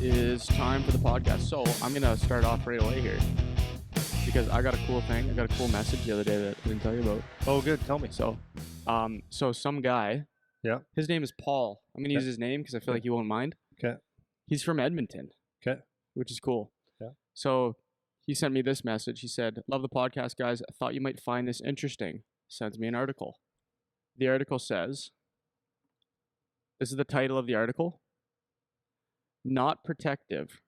is time for the podcast. So I'm going to start off right away here because I got a cool thing. I got a cool message the other day that I didn't tell you about. Oh, good. Tell me. So some guy, his name is Paul. I'm going to use his name because I feel like he won't mind. Okay. He's from Edmonton. Okay. Which is cool. Yeah. So he sent me this message. He said, "Love the podcast, guys. I thought you might find this interesting." Sends me an article. The article says, this is the title of the article. Not protective.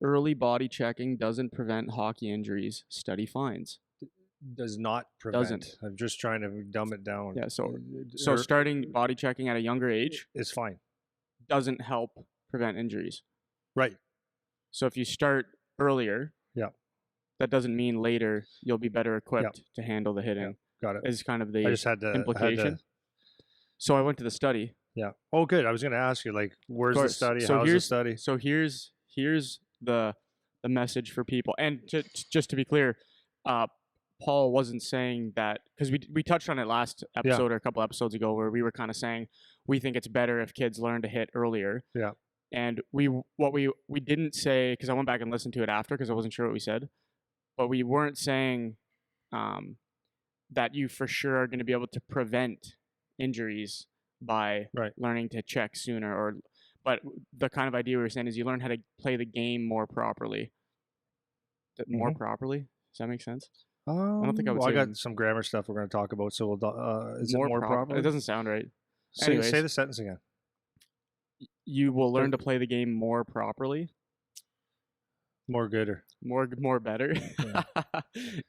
Early body checking doesn't prevent hockey injuries. Study finds. Does not prevent. Doesn't. I'm just trying to dumb it down. Yeah, so starting body checking at a younger age is fine. Doesn't help prevent injuries. Right. So if you start earlier, that doesn't mean later you'll be better equipped to handle the hitting. Got it. Is kind of the I just had to, implication. So I went to the study. Yeah. Oh, good. I was going to ask you, like, where's the study? So how's the study? So here's the message for people. And just to be clear, Paul wasn't saying that, because we touched on it last episode or a couple episodes ago, where we were kind of saying we think it's better if kids learn to hit earlier. Yeah. And we didn't say, because I went back and listened to it after because I wasn't sure what we said, but we weren't saying that you for sure are going to be able to prevent injuries by learning to check sooner, but the kind of idea we were saying is you learn how to play the game more properly. More properly? Does that make sense? I don't think I would. I got some grammar stuff we're going to talk about, so we'll. Is it more properly? It doesn't sound right. Say the sentence again. You will learn to play the game more properly. More gooder. More better. Yeah.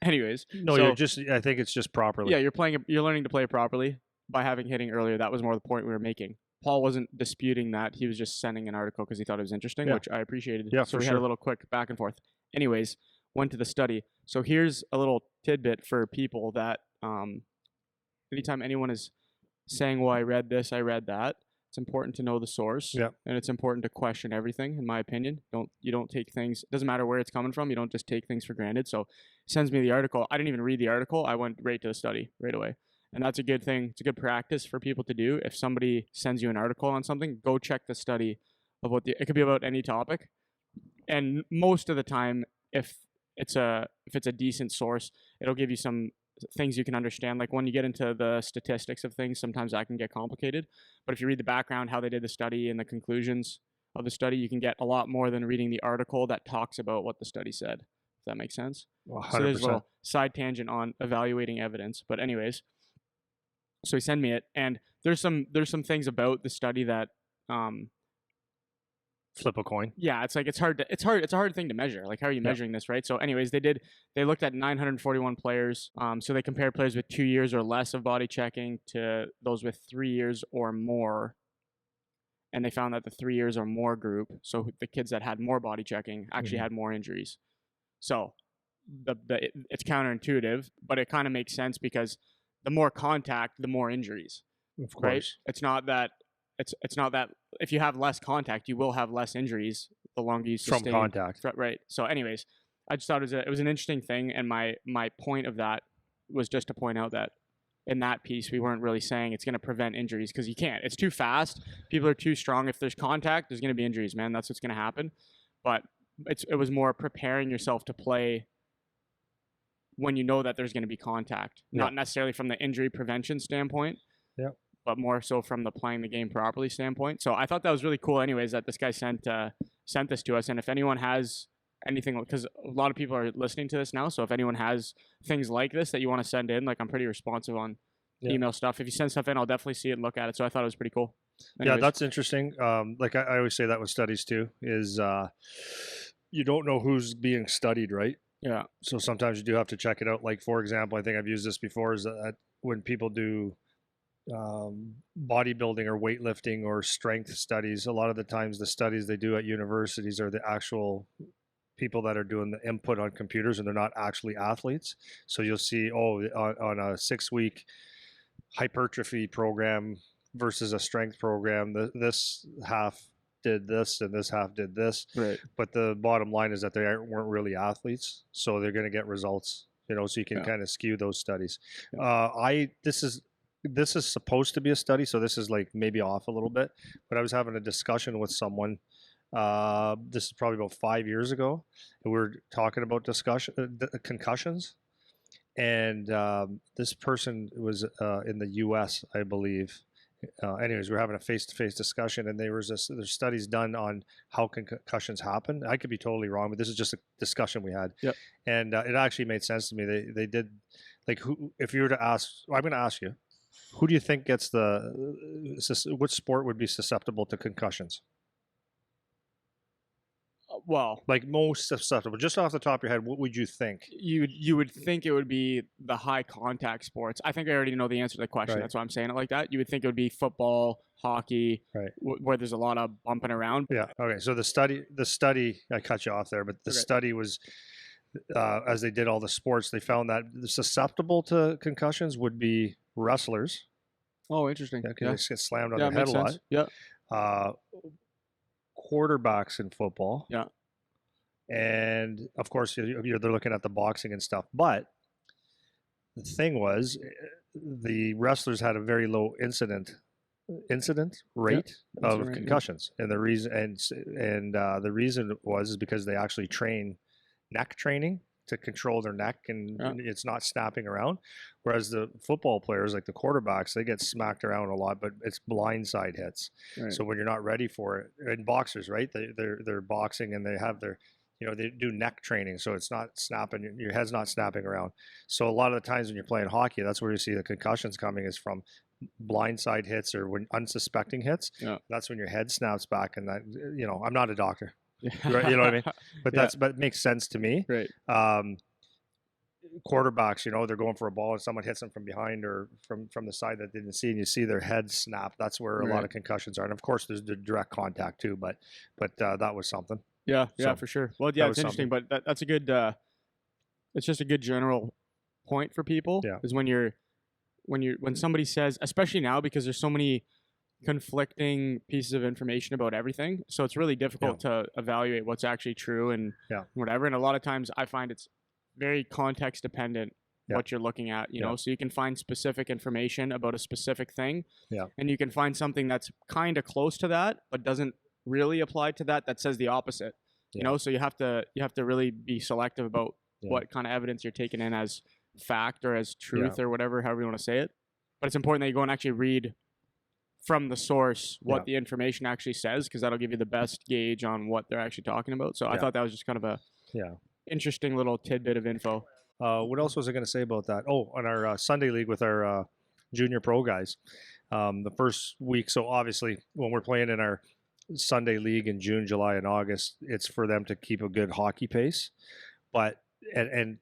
Anyways. No, I think it's just properly. Yeah, you're learning to play properly by having hitting earlier. That was more the point we were making. Paul wasn't disputing that. He was just sending an article because he thought it was interesting, which I appreciated. Yeah, so we had a little quick back and forth. Anyways, went to the study. So here's a little tidbit for people that anytime anyone is saying, well, I read this, I read that, it's important to know the source. Yeah. And it's important to question everything, in my opinion. You don't take things, it doesn't matter where it's coming from, you don't just take things for granted. So he sends me the article. I didn't even read the article. I went right to the study right away. And that's a good thing. It's a good practice for people to do. If somebody sends you an article on something, go check the study of it could be about any topic. And most of the time, if it's a decent source, it'll give you some things you can understand. Like when you get into the statistics of things, sometimes that can get complicated. But if you read the background, how they did the study and the conclusions of the study, you can get a lot more than reading the article that talks about what the study said. If that makes sense? 100%. So there's a little side tangent on evaluating evidence. But anyways, so he sent me it, and there's some things about the study that flip a coin. Yeah, it's a hard thing to measure. Like, how are you measuring this, right? So anyways, they looked at 941 players. So they compared players with 2 years or less of body checking to those with 3 years or more. And they found that the 3 years or more group, so the kids that had more body checking, actually had more injuries. So it's counterintuitive, but it kind of makes sense because the more contact, the more injuries. Of course. Right? It's not that if you have less contact, you will have less injuries the longer you sustain. From contact. Right. So anyways, I just thought it was an interesting thing. And my point of that was just to point out that in that piece, we weren't really saying it's going to prevent injuries because you can't. It's too fast. People are too strong. If there's contact, there's going to be injuries, man. That's what's going to happen. But it was more preparing yourself to play when you know that there's going to be contact, not necessarily from the injury prevention standpoint, but more so from the playing the game properly standpoint. So I thought that was really cool anyways, that this guy sent this to us. And if anyone has anything, because a lot of people are listening to this now, so if anyone has things like this that you want to send in, like, I'm pretty responsive on email stuff. If you send stuff in, I'll definitely see it and look at it. So I thought it was pretty cool. Anyways. Yeah, that's interesting. Like I always say that with studies too, is you don't know who's being studied, right? Yeah. So sometimes you do have to check it out. Like, for example, I think I've used this before, is that when people do bodybuilding or weightlifting or strength studies, a lot of the times the studies they do at universities are the actual people that are doing the input on computers, and they're not actually athletes. So you'll see, on a 6-week hypertrophy program versus a strength program, this half did this and this half did this. Right. But the bottom line is that they weren't really athletes, so they're going to get results. So you can kind of skew those studies. This is supposed to be a study, so this is like maybe off a little bit. But I was having a discussion with someone This is probably about 5 years ago, and we were talking about concussions. And this person was in the U.S., I believe. Anyways, we're having a face-to-face discussion, and there's studies done on how concussions happen. I could be totally wrong, but this is just a discussion we had. Yep. And it actually made sense to me. They did, like, who, if you were to ask, well, I'm going to ask you, who do you think gets which sport would be susceptible to concussions? Well, Like most susceptible, just off the top of your head, what would you think? you would think it would be the high contact sports. I think I already know the answer to the question. Right. That's why I'm saying it like that. You would think it would be football, hockey, Right. where there's a lot of bumping around. Yeah. Okay. So the study, I cut you off there, but the Okay. study was, as they did all the sports, they found that susceptible to concussions would be wrestlers. Oh, interesting. Yeah, 'cause they just get slammed on Yeah, their head makes a lot. sense. Yeah. Quarterbacks in football. Yeah. And of course, they're looking at the boxing and stuff. But the thing was, the wrestlers had a very low incident rate of right, yeah. concussions, and the reason the reason was because they actually train neck training to control their neck, and Yeah. it's not snapping around. Whereas the football players, like the quarterbacks, they get smacked around a lot, but it's blindside hits. Right. So when you're not ready for it, and boxers, right? They're boxing, and they have their, they do neck training, so it's not snapping. Your head's not snapping around. So a lot of the times when you're playing hockey, that's where you see the concussions coming, is from blindside hits or when unsuspecting hits. Yeah. That's when your head snaps back, and that, I'm not a doctor, Yeah. right? You know what I mean? But Yeah. but it makes sense to me. Right. Quarterbacks, they're going for a ball and someone hits them from behind or from the side that they didn't see, and you see their head snap. That's where a lot Right. of concussions are. And of course, there's the direct contact too. But that was something. Yeah. Yeah, So, for sure. Well, yeah, that it's was interesting, but that's a good. It's just a good general point for people. Yeah. Is when somebody says, especially now, because there's so many conflicting pieces of information about everything, so it's really difficult to evaluate what's actually true and Yeah. whatever. And a lot of times, I find it's very context dependent Yeah. what you're looking at. You Yeah. know, so you can find specific information about a specific thing, Yeah. and you can find something that's kind of close to that, but doesn't really apply to that says the opposite. You Yeah. know, so you have to really be selective about Yeah. what kind of evidence you're taking in as fact or as truth or whatever, however you want to say it. But it's important that you go and actually read from the source what Yeah. the information actually says, because that'll give you the best gauge on what they're actually talking about. So I Yeah. thought that was just kind of a Yeah. interesting little tidbit of info. What else was I going to say about that? Oh, on our Sunday league with our junior pro guys, the first week. So obviously, when we're playing in our Sunday league in June, July, and August, it's for them to keep a good hockey pace. But and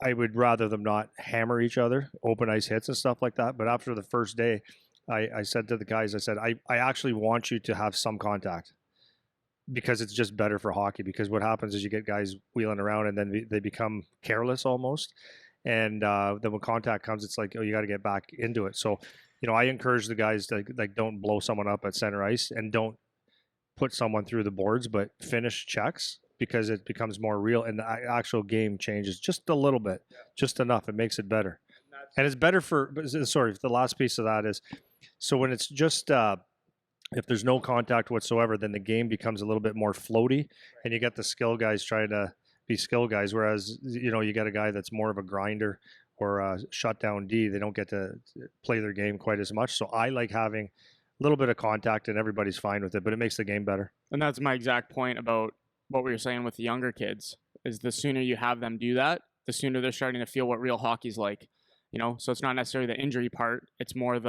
I would rather them not hammer each other, open ice hits and stuff like that. But after the first day, I said to the guys, I actually want you to have some contact, because it's just better for hockey. Because what happens is you get guys wheeling around and then they become careless almost. And then when contact comes, it's like, oh, you got to get back into it. So, I encourage the guys to, like, don't blow someone up at center ice and don't put someone through the boards, but finish checks, because it becomes more real and the actual game changes just a little bit, just enough. It makes it better. And it's better the last piece of that is, so when it's just, if there's no contact whatsoever, then the game becomes a little bit more floaty, and you get the skill guys trying to be skill guys. Whereas, you get a guy that's more of a grinder or a shutdown D, they don't get to play their game quite as much. So I like having a little bit of contact, and everybody's fine with it, but it makes the game better. And that's my exact point about what we were saying with the younger kids, is the sooner you have them do that, the sooner they're starting to feel what real hockey's like. So it's not necessarily the injury part. It's more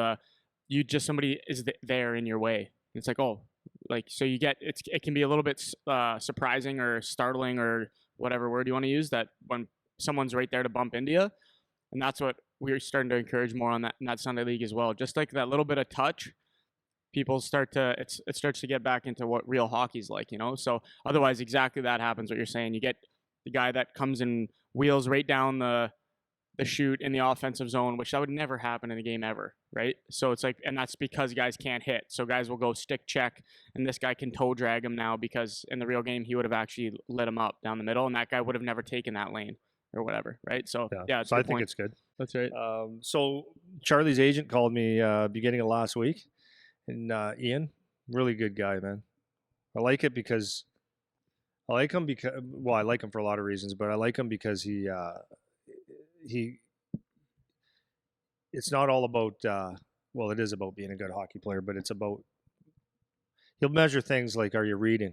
somebody is there in your way. It's like, oh, like, so you get, it can be a little bit surprising or startling or whatever word you want to use, that when someone's right there to bump into you. And that's what we're starting to encourage more in that Sunday league as well. Just like that little bit of touch, people it starts to get back into what real hockey's like, So otherwise, exactly that happens, what you're saying. You get the guy that comes and wheels right down the shoot in the offensive zone, which that would never happen in a game ever, right? So it's like, and that's because guys can't hit. So guys will go stick check, and this guy can toe drag him now, because in the real game, he would have actually lit him up down the middle, and that guy would have never taken that lane or whatever, right? So yeah, so I think it's good. That's right. So Charlie's agent called me beginning of last week, and Ian, really good guy, man. I like it because I like him because, well, I like him for a lot of reasons, but I like him because he it's not all about well, it is about being a good hockey player, but it's about, he'll measure things like, are you reading,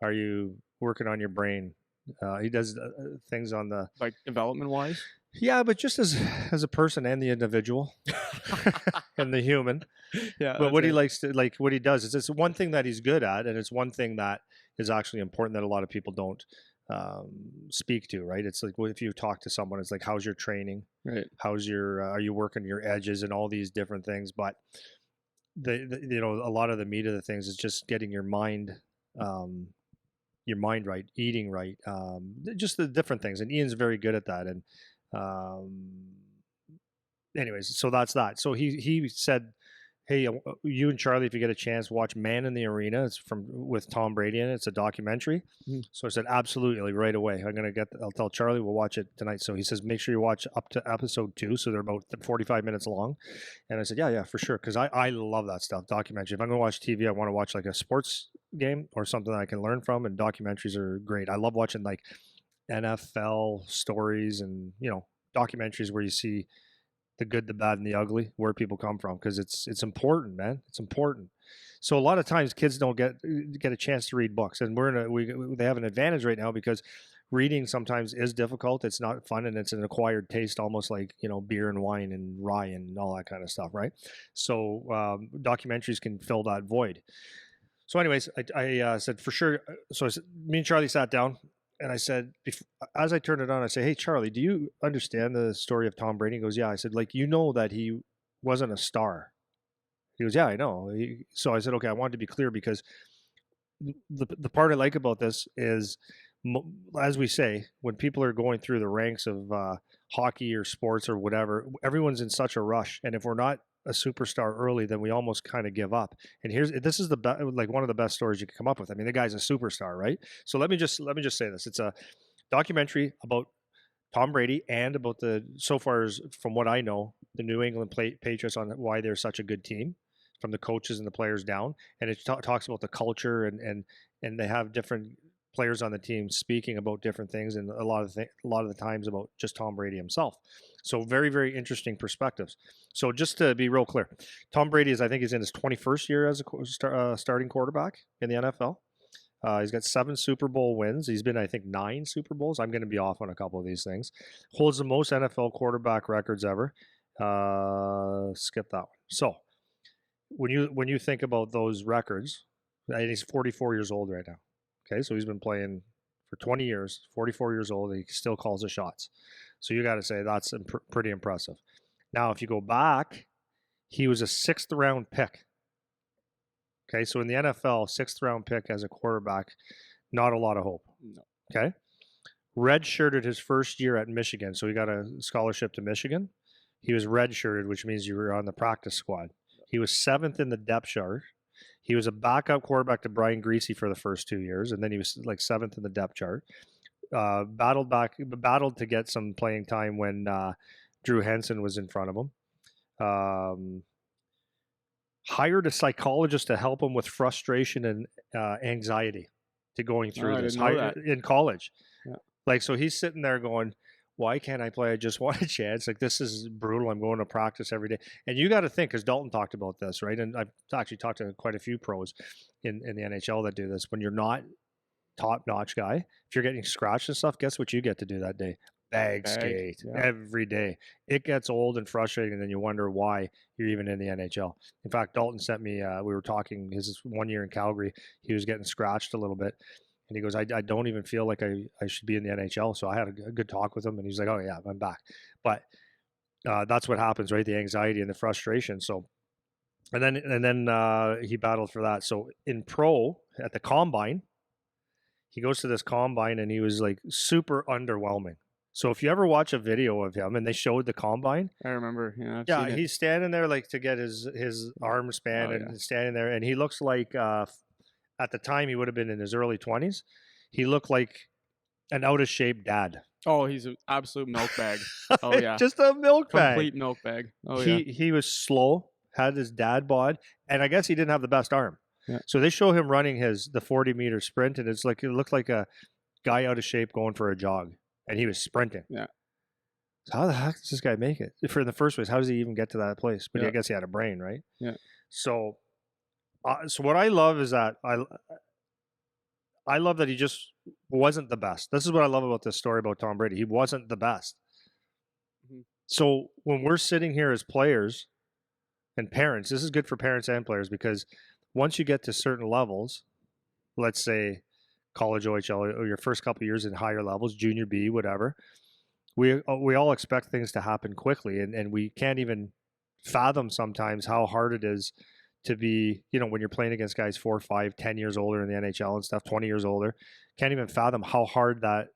are you working on your brain. He does things on the, Like development wise. yeah, but just as a person and the individual and the human. Yeah. But what he it. likes to, like, what he does is, it's one thing that he's good at, and it's one thing that is actually important that a lot of people don't speak to, right? It's like, if you talk to someone, it's like, how's your training, Right. how's your are you working your edges and all these different things. But you know, a lot of the meat of the things is just getting um, your mind right, eating right, just the different things. And Ian's very good at that. And anyways, so that's that. So he said, hey, you and Charlie, if you get a chance, watch Man in the Arena. It's with Tom Brady in it. It's a documentary. Mm. So I said, absolutely, right away. I'll tell Charlie we'll watch it tonight. So he says, make sure you watch up to episode 2. So they're about 45 minutes long. And I said, yeah, for sure. Because I love that stuff, documentary. If I'm going to watch TV, I want to watch like a sports game or something that I can learn from. And documentaries are great. I love watching like NFL stories and, you know, documentaries where you see the good, the bad, and the ugly, where people come from, because it's important, man. It's important. So a lot of times kids don't get a chance to read books, and they have an advantage right now because reading sometimes is difficult. It's not fun, and it's an acquired taste, almost like, you know, beer and wine and rye and all that kind of stuff, right? So documentaries can fill that void. So, anyways, I said for sure. So me and Charlie sat down. And I said, as I turned it on, I said, hey, Charlie, do you understand the story of Tom Brady? He goes, yeah. I said, like, you know that he wasn't a star. He goes, yeah, I know. So I said, okay, I wanted to be clear because the part I like about this is, as we say, when people are going through the ranks of hockey or sports or whatever, everyone's in such a rush. And if we're not a superstar early, then we almost kind of give up. And this is like one of the best stories you can come up with. I mean, the guy's a superstar, right? So let me just say this. It's a documentary about Tom Brady and about so far as from what I know, the New England Patriots, on why they're such a good team, from the coaches and the players down. And it talks about the culture and they have different players on the team speaking about different things, and a lot of the times about just Tom Brady himself. So very, very interesting perspectives. So just to be real clear, Tom Brady I think he's in his 21st year as a starting quarterback in the NFL. He's got 7 Super Bowl wins. He's been, I think, 9 Super Bowls. I'm going to be off on a couple of these things. Holds the most NFL quarterback records ever. Skip that one. So when you think about those records, and he's 44 years old right now. Okay, so he's been playing for 20 years, 44 years old. He still calls the shots. So you got to say that's pretty impressive. Now, if you go back, he was a 6th round pick. Okay, so in the NFL, 6th round pick as a quarterback, not a lot of hope. No. Okay, redshirted his first year at Michigan, so he got a scholarship to Michigan. He was redshirted, which means you were on the practice squad. He was 7th in the depth chart. He was a backup quarterback to Brian Griese for the first 2 years, and then he was like 7th in the depth chart. Battled to get some playing time when Drew Henson was in front of him. Hired a psychologist to help him with frustration and anxiety to going through this in college. Yeah. Like, so he's sitting there going, why can't I play? I just want a chance. Like, this is brutal. I'm going to practice every day. And you got to think, because Dalton talked about this, right? And I've actually talked to quite a few pros in the NHL that do this. When you're not top-notch guy, if you're getting scratched and stuff, guess what you get to do that day? Bag skate every day. It gets old and frustrating, and then you wonder why you're even in the NHL. In fact, Dalton sent me, we were talking his 1 year in Calgary. He was getting scratched a little bit. And he goes, I don't even feel like I should be in the NHL. So I had a good talk with him, and he's like, oh, yeah, I'm back. But that's what happens, right? The anxiety and the frustration. So, and then he battled for that. So in pro, at the combine, he goes to this combine, and he was like super underwhelming. So if you ever watch a video of him and they showed the combine, I remember. Yeah, he's standing there like to get his arm span and standing there, and he looks like at the time he would have been in his early 20s. He looked like an out of shape dad. Oh, he's an absolute milk bag. Oh yeah, just a milk bag, complete milk bag. Oh he was slow, had his dad bod, and I guess he didn't have the best arm. Yeah. So they show him running the 40-meter sprint, and it looked like a guy out of shape going for a jog, and he was sprinting. Yeah. So how the heck does this guy make it? For in the first place, how does he even get to that place? But Yeah. I guess he had a brain, right? Yeah. So, so what I love is that I love that he just wasn't the best. This is what I love about this story about Tom Brady. He wasn't the best. Mm-hmm. So when we're sitting here as players and parents, this is good for parents and players, because once you get to certain levels, let's say college OHL or your first couple of years in higher levels, junior B, whatever, we all expect things to happen quickly, and we can't even fathom sometimes how hard it is to be, when you're playing against guys 4, 5, 10 years older in the NHL and stuff, 20 years older, can't even fathom how hard that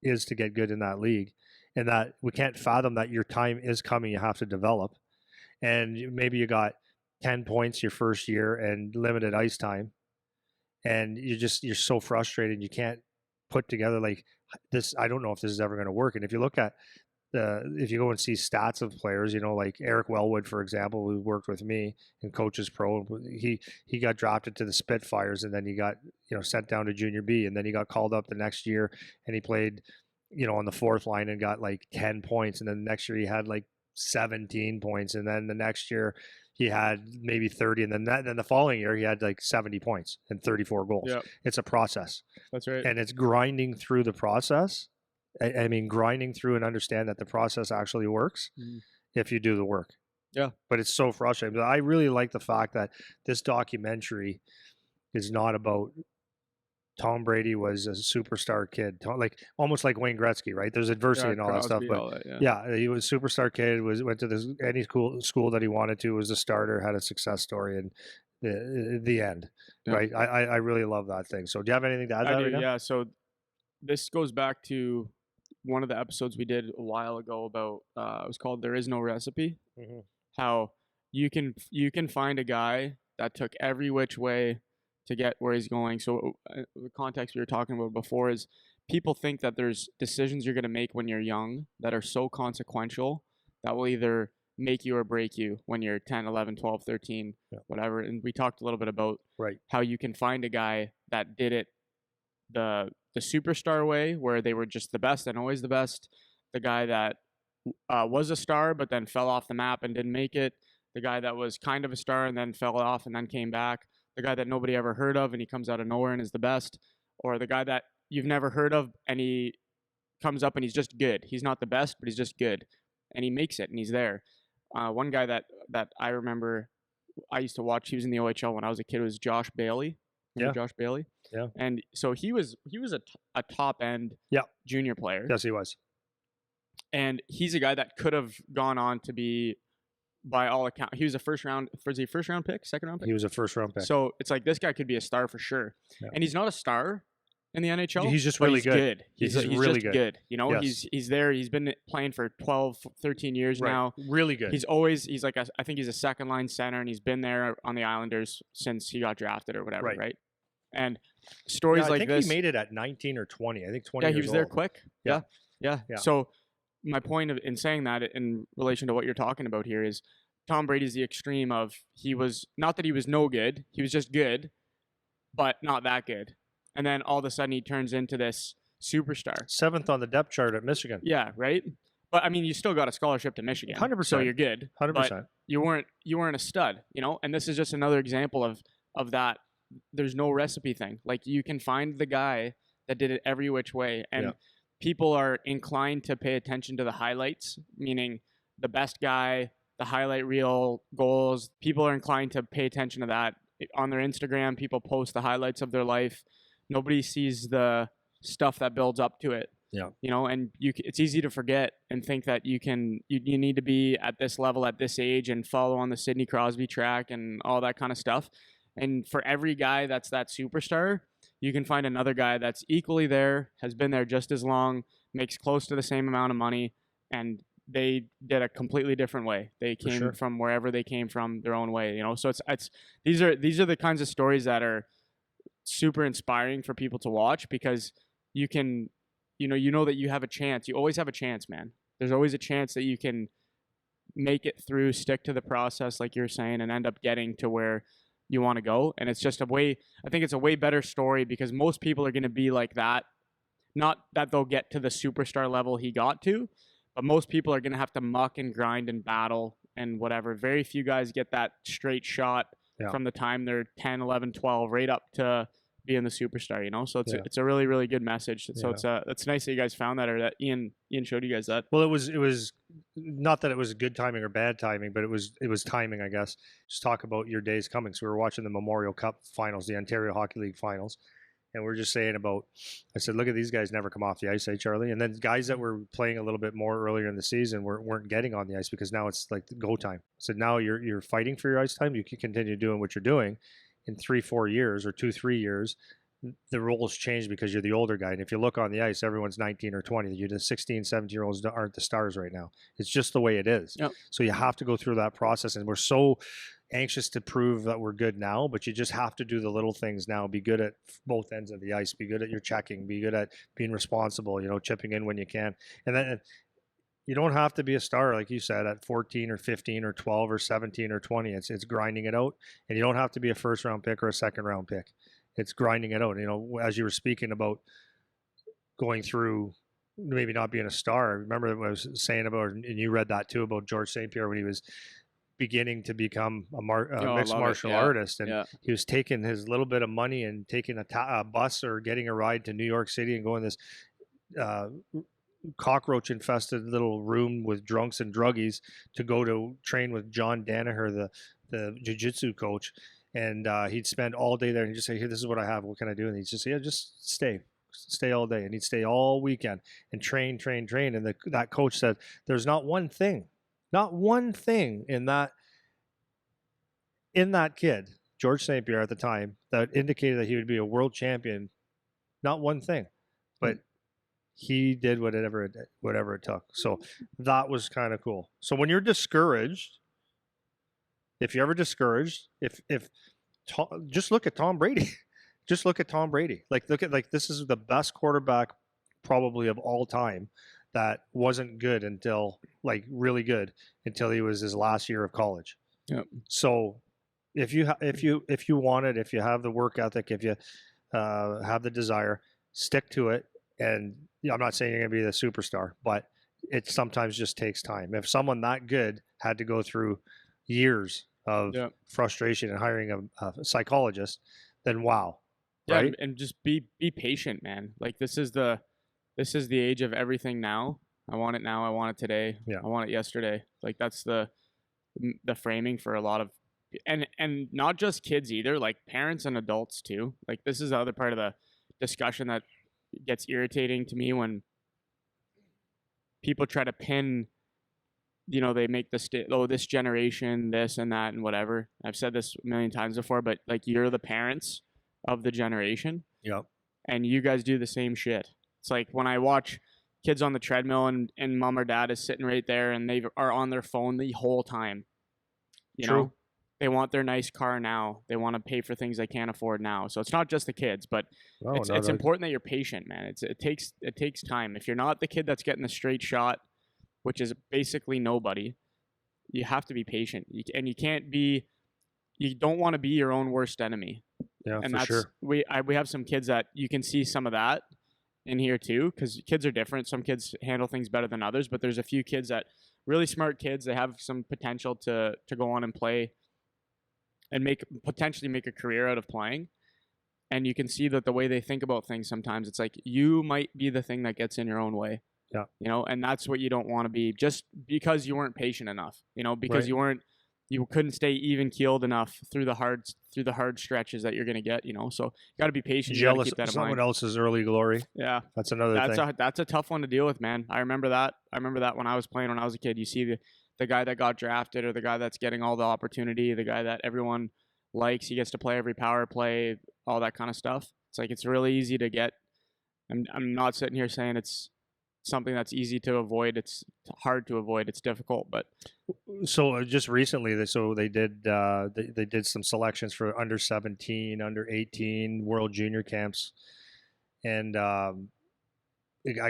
is to get good in that league, and that we can't fathom that your time is coming, you have to develop, and maybe you got 10 points your first year and limited ice time, and you're so frustrated, you can't put together like this. I don't know if this is ever going to work. And if you look at if you go and see stats of players, like Eric Wellwood, for example, who worked with me in Coaches Pro, he got drafted to the Spitfires, and then he got sent down to Junior B, and then he got called up the next year, and he played on the fourth line and got like 10 points, and then the next year he had like 17 points, and then the next year he had maybe 30, and then the following year he had like 70 points and 34 goals. Yeah. It's a process. That's right. And it's grinding through the process. I mean, grinding through and understand that the process actually works if you do the work. Yeah. But it's so frustrating. But I really like the fact that this documentary is not about Tom Brady was a superstar kid, almost like Wayne Gretzky, right? There's adversity and all that stuff, but he was a superstar kid. Went to any school that he wanted to. Was a starter, had a success story, and the end, right? I really love that thing. So, do you have anything to add? I do, yeah. So, this goes back to one of the episodes we did a while ago about it was called "There Is No Recipe." Mm-hmm. How you can find a guy that took every which way to get where he's going. So the context we were talking about before is people think that there's decisions you're going to make when you're young that are so consequential that will either make you or break you when you're 10, 11, 12, 13, whatever. And we talked a little bit about how you can find a guy that did it the superstar way, where they were just the best and always the best. The guy that was a star but then fell off the map and didn't make it. The guy that was kind of a star and then fell off and then came back. The guy that nobody ever heard of and he comes out of nowhere and is the best. Or the guy that you've never heard of and he comes up and he's just good. He's not the best, but he's just good. And he makes it and he's there. One guy that I remember I used to watch, he was in the OHL when I was a kid, was Josh Bailey. Remember Josh Bailey? Yeah. And so he was a top end junior player. Yes, he was. And he's a guy that could have gone on to be, by all accounts, he was a first round pick, second round pick? He was a first round pick. So it's like this guy could be a star for sure. Yeah. And he's not a star in the NHL. He's just really good. He's really just good. He's there. He's been playing for 12, 13 years now. Really good. He's like, I think he's a second line center, and he's been there on the Islanders since he got drafted or whatever, right? And stories like this. I think he made it at 19 or 20. I think 20 years he was old. there quick. Yeah. So my point in saying that in relation to what you're talking about here is Tom Brady's the extreme of, he was, not that he was no good, he was just good, but not that good. And then all of a sudden he turns into this superstar. 7th on the depth chart at Michigan. Yeah, right? But I mean, you still got a scholarship to Michigan. 100%. So you're good. 100%. But you weren't a stud, And this is just another example of that. There's no recipe thing. Like, you can find the guy that did it every which way. And people are inclined to pay attention to the highlights, meaning the best guy, the highlight reel, goals. People are inclined to pay attention to that. On their Instagram, people post the highlights of their life. Nobody sees the stuff that builds up to it. Yeah. And it's easy to forget and think that you need to be at this level at this age and follow on the Sidney Crosby track and all that kind of stuff. And for every guy that's that superstar, you can find another guy that's equally there, has been there just as long, makes close to the same amount of money, and they did a completely different way. They came from wherever they came from, their own way. So it's these are the kinds of stories that are super inspiring for people to watch, because you can, that you have a chance. You always have a chance, man. There's always a chance that you can make it through, stick to the process, like you're saying, and end up getting to where you want to go. And it's just I think it's a way better story because most people are going to be like that. Not that they'll get to the superstar level he got to, but most people are going to have to muck and grind and battle and whatever. Very few guys get that straight shot from the time they're 10, 11, 12, right up to being the superstar, So it's a really, really good message. So it's nice that you guys found that, or that Ian showed you guys that. Well, it was not that it was good timing or bad timing, but it was timing, I guess. Just talk about your days coming. So we were watching the Memorial Cup finals, the Ontario Hockey League finals. And we're just saying I said, look at these guys never come off the ice, Charlie? And then guys that were playing a little bit more earlier in the season weren't getting on the ice because now it's like go time. So now you're fighting for your ice time. You can continue doing what you're doing. In 3-4 years or 2-3 years, the roles change because you're the older guy. And if you look on the ice, everyone's 19 or 20. You the 16, 17-year-olds aren't the stars right now. It's just the way it is. Yep. So you have to go through that process. And we're so anxious to prove that we're good now, but you just have to do the little things now. Be good at both ends of the ice. Be good at your checking. Be good at being responsible, chipping in when you can. And then you don't have to be a star, like you said, at 14 or 15 or 12 or 17 or 20. It's grinding it out. And you don't have to be a first-round pick or a second-round pick. It's grinding it out. As you were speaking about going through maybe not being a star, I remember what I was saying about, and you read that too, about George St. Pierre when he was beginning to become a mixed martial artist. And he was taking his little bit of money and taking a bus or getting a ride to New York City and going this cockroach infested little room with drunks and druggies to go to train with John Danaher, the jiu-jitsu coach. And he'd spend all day there and he'd just say, "Here, this is what I have. What can I do?" And he'd just say, "Yeah, just stay all day." And he'd stay all weekend and train. And that coach said, "There's not one thing in that kid, George St. Pierre at the time, that indicated that he would be a world champion. Not one thing, but he did whatever it took." So that was kind of cool. So when you're discouraged, if you're ever discouraged, just look at Tom Brady. Just look at Tom Brady. This is the best quarterback probably of all time that wasn't good until really good until he was his last year of college. Yep. So if you want it, if you have the work ethic, if you have the desire, stick to it. And I'm not saying you're going to be the superstar, but it sometimes just takes time. If someone that good had to go through years of frustration and hiring a psychologist, then wow. Yeah, right? And just be patient, man. Like this is the age of everything now. I want it now. I want it today. Yeah. I want it yesterday. Like that's the framing for a lot of, and not just kids either, like parents and adults too. Like this is the other part of the discussion that gets irritating to me when people try to pin, they make this generation, this and that and whatever. I've said this a million times before, but like you're the parents of the generation. Yep. And you guys do the same shit. It's like when I watch kids on the treadmill and mom or dad is sitting right there and they are on their phone the whole time. You True. know, they want their nice car now. They want to pay for things they can't afford now. So it's not just the kids, but it's important that you're patient, man. It takes time. If you're not the kid that's getting the straight shot, which is basically nobody, you have to be patient. You don't want to be your own worst enemy. Yeah, and for sure. We have some kids that you can see some of that in here too, because kids are different. Some kids handle things better than others, but there's a few kids that really smart kids. They have some potential to go on and play and potentially make a career out of playing. And you can see that the way they think about things sometimes, it's like you might be the thing that gets in your own way. Yeah. And that's what you don't want to be, just because you weren't patient enough, because right. you couldn't stay even keeled enough through the hard stretches that you're going to get, so you got to be patient. You Jealous keep that of in someone mind. else's early glory. Yeah. That's another thing. That's a tough one to deal with, man. I remember that when I was playing, when I was a kid. You see the guy that got drafted, or the guy that's getting all the opportunity, the guy that everyone likes, he gets to play every power play, all that kind of stuff. It's like, it's really easy to get. I'm not sitting here saying it's something that's easy to avoid. It's hard to avoid. It's difficult, but so just recently, they did some selections for under 17, under 18 World Junior camps, and I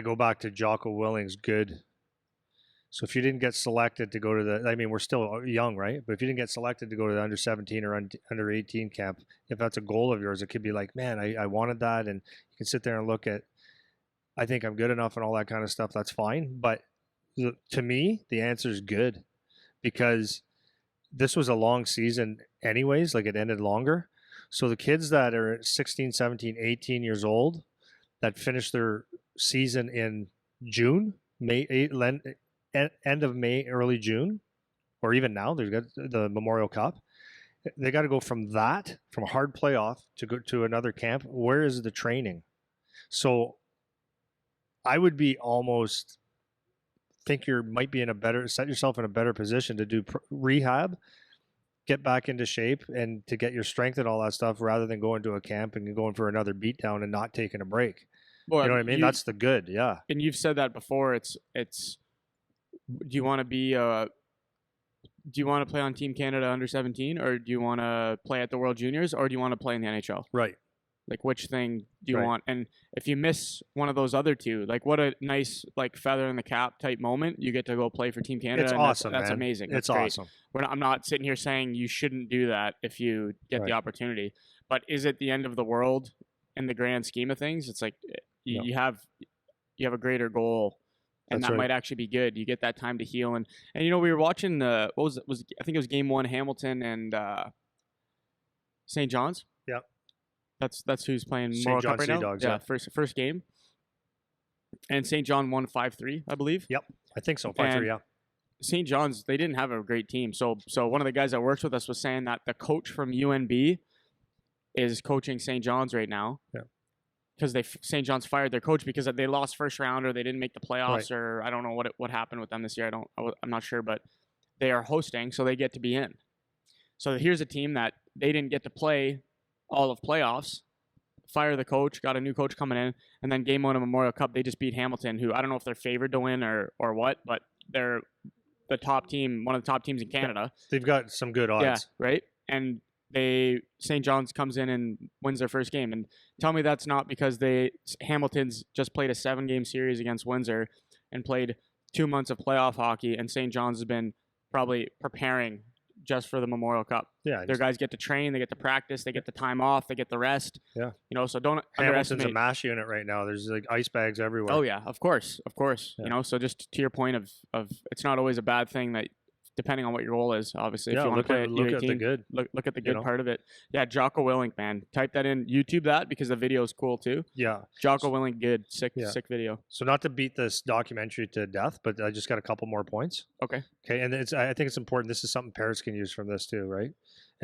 go back to Jocko Willing's good So if you didn't get selected to go to the, I mean, we're still young, right? But if you didn't get selected to go to the under 17 or under 18 camp, if that's a goal of yours, it could be like, man, I wanted that. And you can sit there and look at, I think I'm good enough and all that kind of stuff. That's fine. But to me, the answer is good, because this was a long season anyways, like it ended longer. So the kids that are 16, 17, 18 years old that finish their season in June, end of May, early June, or even now, they've got the Memorial Cup. They got to go from a hard playoff to go to another camp. Where is the training? So I would be almost think you might be set yourself in a better position to do rehab, get back into shape, and to get your strength and all that stuff, rather than going to a camp and going for another beatdown and not taking a break. Well, you know what I mean? That's the good, yeah. And you've said that before. It's. Do you want to be do you want to play on Team Canada under 17, or do you want to play at the World Juniors, or do you want to play in the NHL? Right. Like, which thing do you want? And if you miss one of those other two, like, what a nice, like, feather in the cap type moment. You get to go play for Team Canada. It's awesome, that's man. Amazing. It's great. awesome. I'm not sitting here saying you shouldn't do that if you get the opportunity. But is it the end of the world in the grand scheme of things? It's like you have a greater goal. And that might actually be good. You get that time to heal, and we were watching what was I think it was Game 1, Hamilton and St. John's. Yeah, that's who's playing St. Memorial John Cup right Sea now. Dogs, yeah, first game, and St. John won 5-3, I believe. Yep, I think so. 5-3, yeah. St. John's, they didn't have a great team, so one of the guys that works with us was saying that the coach from UNB is coaching St. John's right now. Yeah. Because St. John's fired their coach because they lost first round, or they didn't make the playoffs, or I don't know what happened with them this year. I'm not sure, but they are hosting, so they get to be in. So here's a team that they didn't get to play all of playoffs. Fire the coach, got a new coach coming in, and then Game 1 of Memorial Cup, they just beat Hamilton, who I don't know if they're favored to win or what, but they're the top team, one of the top teams in Canada. They've got some good odds. Yeah, right? And St. John's comes in and wins their first game, and tell me that's not because Hamilton's just played a 7-game series against Windsor and played 2 months of playoff hockey, and St. John's has been probably preparing just for the Memorial Cup. Yeah, their guys get to train, they get to practice, they get the time off, they get the rest. Yeah, so don't Hamilton's underestimate. a mash unit right now. There's like ice bags everywhere. Oh yeah, of course. Yeah. So just to your point of it's not always a bad thing that. Depending on what your goal is, obviously. If you want to play look at the good. Look at the good part of it. Yeah, Jocko Willink, man. Type that in. YouTube that because the video is cool too. Yeah. Jocko Willink, good. Sick video. So not to beat this documentary to death, but I just got a couple more points. Okay. And I think it's important. This is something parents can use from this too, right?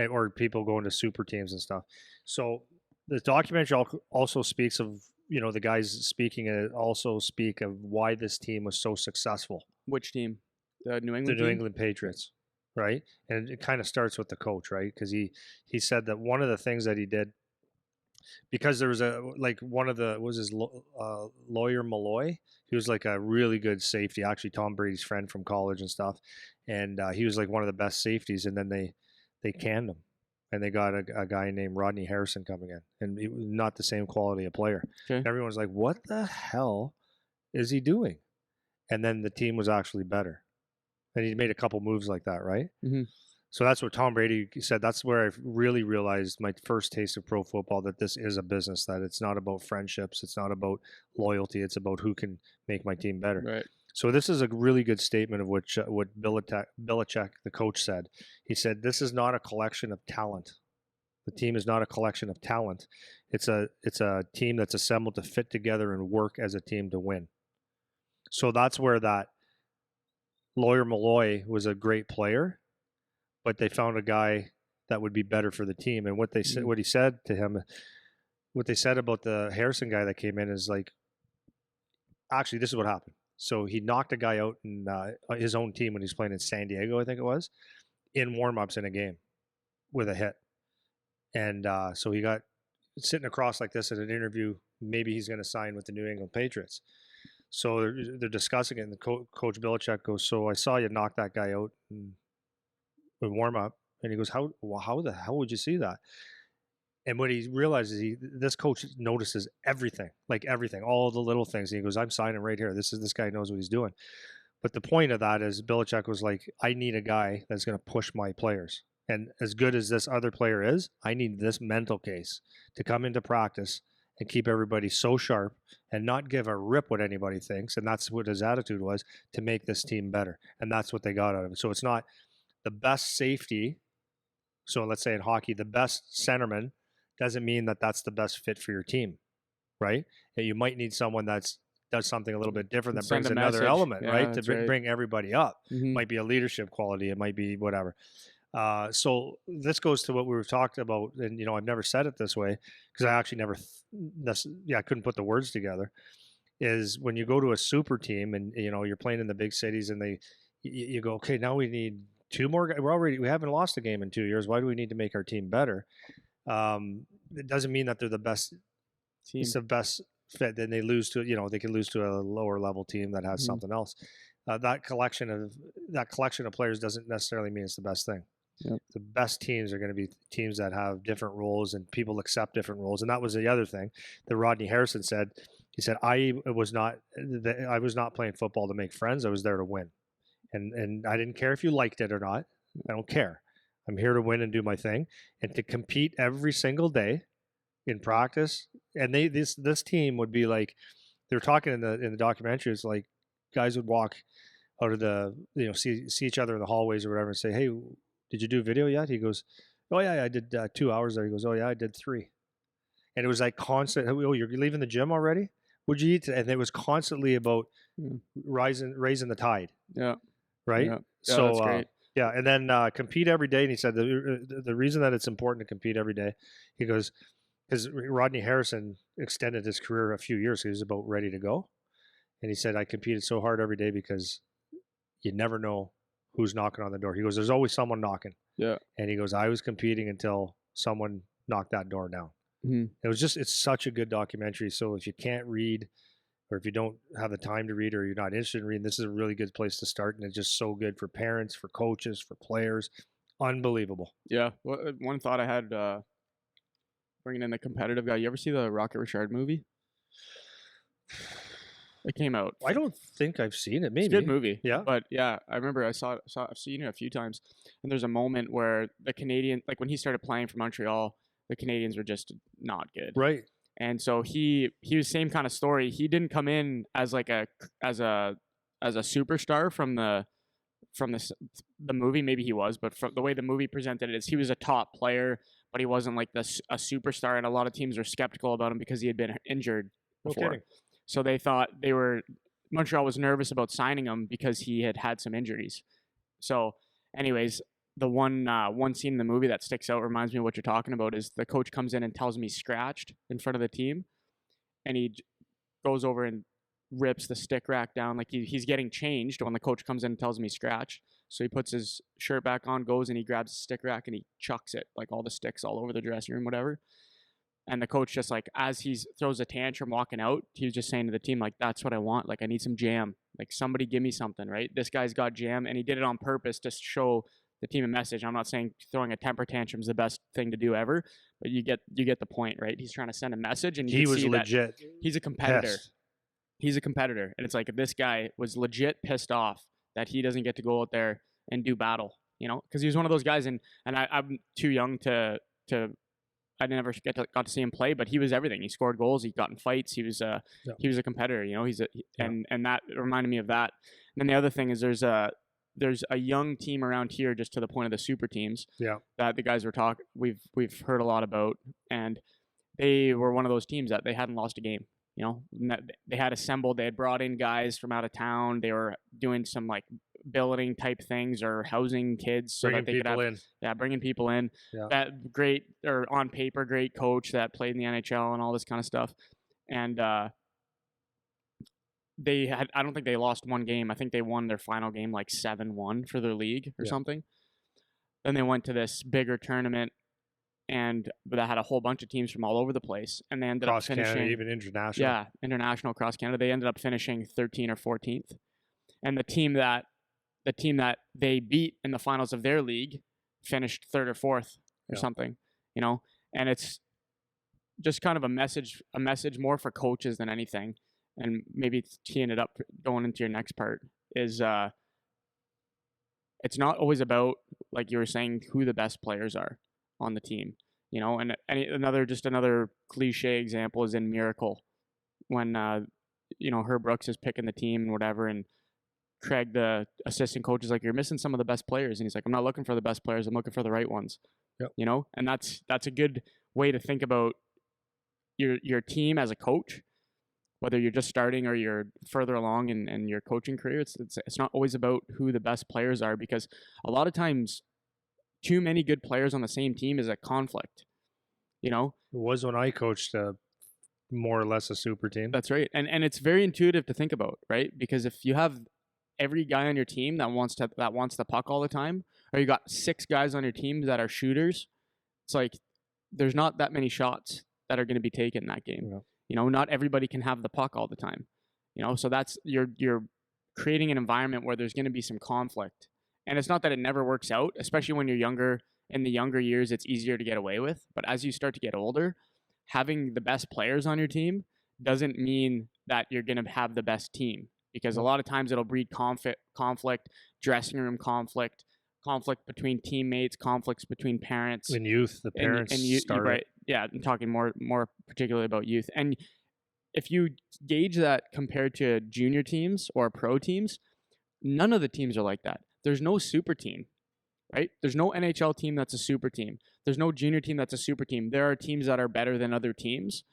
Or people going to super teams and stuff. So the documentary also speaks of, the guys speaking, and also speak of why this team was so successful. Which team? The New England The team? New England Patriots, right? And it kind of starts with the coach, right? Because he said that one of the things that he did, because there was lawyer Malloy. He was like a really good safety, actually Tom Brady's friend from college and stuff, and he was like one of the best safeties. And then they canned him, and they got a guy named Rodney Harrison coming in, and he was not the same quality of player. Okay. And everyone's like, "What the hell is he doing?" And then the team was actually better. And he made a couple moves like that, right? Mm-hmm. So that's what Tom Brady said. That's where I really realized my first taste of pro football, that this is a business, that it's not about friendships. It's not about loyalty. It's about who can make my team better. Right. So this is a really good statement of what Belichick, the coach, said. He said, "This is not a collection of talent. The team is not a collection of talent. It's a team that's assembled to fit together and work as a team to win." So that's where that Lawyer Malloy was a great player, but they found a guy that would be better for the team. And what they said, what he said to him, what they said about the Harrison guy that came in is like, actually, this is what happened. So he knocked a guy out in his own team when he was playing in San Diego, I think it was, in warm-ups in a game with a hit. And so he got sitting across like this at an interview. Maybe he's going to sign with the New England Patriots. So they're discussing it, and Coach Belichick goes, "So I saw you knock that guy out in warm up," and he goes, "How the hell would you see that?" And what he realizes, this coach notices everything, like everything, all the little things. And he goes, "I'm signing right here. This guy knows what he's doing." But the point of that is Belichick was like, I need a guy that's going to push my players. And as good as this other player is, I need this mental case to come into practice and keep everybody so sharp and not give a rip what anybody thinks. And that's what his attitude was, to make this team better. And that's what they got out of it. So it's not the best safety. So let's say in hockey, the best centerman doesn't mean that that's the best fit for your team, right? And you might need someone does something a little bit different that Send brings a another message. element, Yeah, right? To that's right. bring everybody up. Mhm. Might be a leadership quality. It might be whatever. So this goes to what we were talking about, and I've never said it this way because I actually never, I couldn't put the words together. Is when you go to a super team and you're playing in the big cities and you go, okay, now we need two more guys. We haven't lost a game in 2 years. Why do we need to make our team better? It doesn't mean that they're the best Team. It's the best fit. Then they lose to they can lose to a lower level team that has Mhm. something else. That collection of players doesn't necessarily mean it's the best thing. Yep. The best teams are going to be teams that have different roles and people accept different roles. And that was the other thing that Rodney Harrison said. He said, I was not playing football to make friends. I was there to win. And I didn't care if you liked it or not. I don't care. I'm here to win and do my thing and to compete every single day in practice. And this team would be like, they were talking in the documentary. It's like guys would walk out of the see each other in the hallways or whatever and say, hey, did you do video yet? He goes, oh yeah, I did 2 hours there. He goes, oh yeah, I did 3. And it was like constant. Oh, you're leaving the gym already? Would you eat? And it was constantly about raising the tide. Yeah. Right. Yeah. So That's great. yeah, and then compete every day. And he said the reason that it's important to compete every day, he goes, because Rodney Harrison extended his career a few years. He was about ready to go. And he said, I competed so hard every day because you never know who's knocking on the door. He goes, there's always someone knocking. Yeah. And he goes, I was competing until someone knocked that door down. Mm-hmm. It's such a good documentary. So if you can't read, or if you don't have the time to read, or you're not interested in reading, this is a really good place to start. And it's just so good for parents, for coaches, for players. Unbelievable. Yeah. Well, one thought I had, bringing in the competitive guy. You ever see the Rocket Richard movie? It came out. I don't think I've seen it. Maybe. It's a good movie. Yeah. But yeah, I remember I've seen it a few times. And there's a moment where the Canadian, like when he started playing for Montreal, the Canadians were just not good. Right. And so he was same kind of story. He didn't come in as like a superstar from the movie. Maybe he was, but from the way the movie presented it is he was a top player, but he wasn't like a superstar. And a lot of teams were skeptical about him because he had been injured before. No kidding. So they thought Montreal was nervous about signing him because he had some injuries. So anyways, the one scene in the movie that sticks out, reminds me of what you're talking about, is the coach comes in and tells him he's scratched in front of the team, and he goes over and rips the stick rack down. Like he's getting changed when the coach comes in and tells him he's scratched. So he puts his shirt back on, goes and he grabs the stick rack and he chucks it, like all the sticks all over the dressing room, whatever. And the coach just like, as he throws a tantrum walking out, he was just saying to the team, like, that's what I want. Like, I need some jam. Like, somebody give me something, right? This guy's got jam. And he did it on purpose to show the team a message. I'm not saying throwing a temper tantrum is the best thing to do ever, but you get the point, right? He's trying to send a message, and he was legit. He's a competitor. Pissed. He's a competitor. And it's like, this guy was legit pissed off that he doesn't get to go out there and do battle, because he was one of those guys. And I'm too young to I never got to see him play, but he was everything. He scored goals. He got in fights. He was a competitor. And that reminded me of that. And then the other thing is there's a young team around here, just to the point of the super teams. Yeah. That the guys we've heard a lot about, and they were one of those teams that they hadn't lost a game. They had assembled. They had brought in guys from out of town. They were doing some like billeting type things or housing kids so that they could have bringing people in. Yeah. That great, or on paper great coach that played in the NHL and all this kind of stuff. And I don't think they lost one game. I think they won their final game like 7-1 for their league or something. Then they went to this bigger tournament, and that had a whole bunch of teams from all over the place, and they ended up finishing Canada, even international. Yeah, international across Canada. They ended up finishing 13th or 14th, and the team that they beat in the finals of their league finished 3rd or 4th or something. And it's just kind of a message more for coaches than anything. And maybe teeing it up going into your next part is it's not always about, like you were saying, who the best players are on the team. And another cliche example is in Miracle when Herb Brooks is picking the team and whatever, and Craig, the assistant coach, is like, "You're missing some of the best players," and he's like, "I'm not looking for the best players. I'm looking for the right ones." Yep. And that's a good way to think about your team as a coach, whether you're just starting or you're further along in your coaching career. It's not always about who the best players are, because a lot of times too many good players on the same team is a conflict. It was when I coached more or less a super team. That's right. And it's very intuitive to think about, right? Because if you have every guy on your team that wants the puck all the time, or you got 6 guys on your team that are shooters, it's like there's not that many shots that are going to be taken in that game. Yeah. Not everybody can have the puck all the time. So that's you're creating an environment where there's going to be some conflict. And it's not that it never works out, especially when you're younger. In the younger years, it's easier to get away with. But as you start to get older, having the best players on your team doesn't mean that you're going to have the best team, because a lot of times it'll breed conflict, dressing room conflict between teammates, conflicts between parents. In youth, the parents start right? Yeah, I'm talking more particularly about youth. And if you gauge that compared to junior teams or pro teams, none of the teams are like that. There's no super team, right? There's no NHL team that's a super team. There's no junior team that's a super team. There are teams that are better than other teams,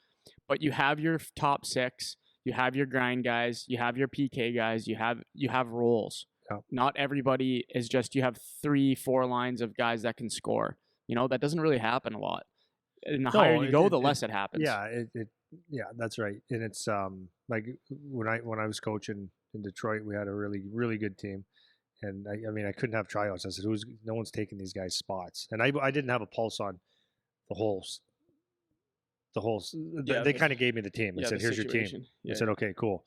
but you have your top 6, you have your grind guys, you have your PK guys, you have roles. Yeah. Not everybody is just, you have 3-4 lines of guys that can score. That doesn't really happen a lot. And the higher you go, the less it happens. Yeah, that's right. And it's like when I was coaching in Detroit, we had a really, really good team. And I couldn't have tryouts. I said, no one's taking these guys' spots. And I didn't have a pulse on the whole. They kind of gave me the team. They said, "Here's your team." I said, "Okay, cool."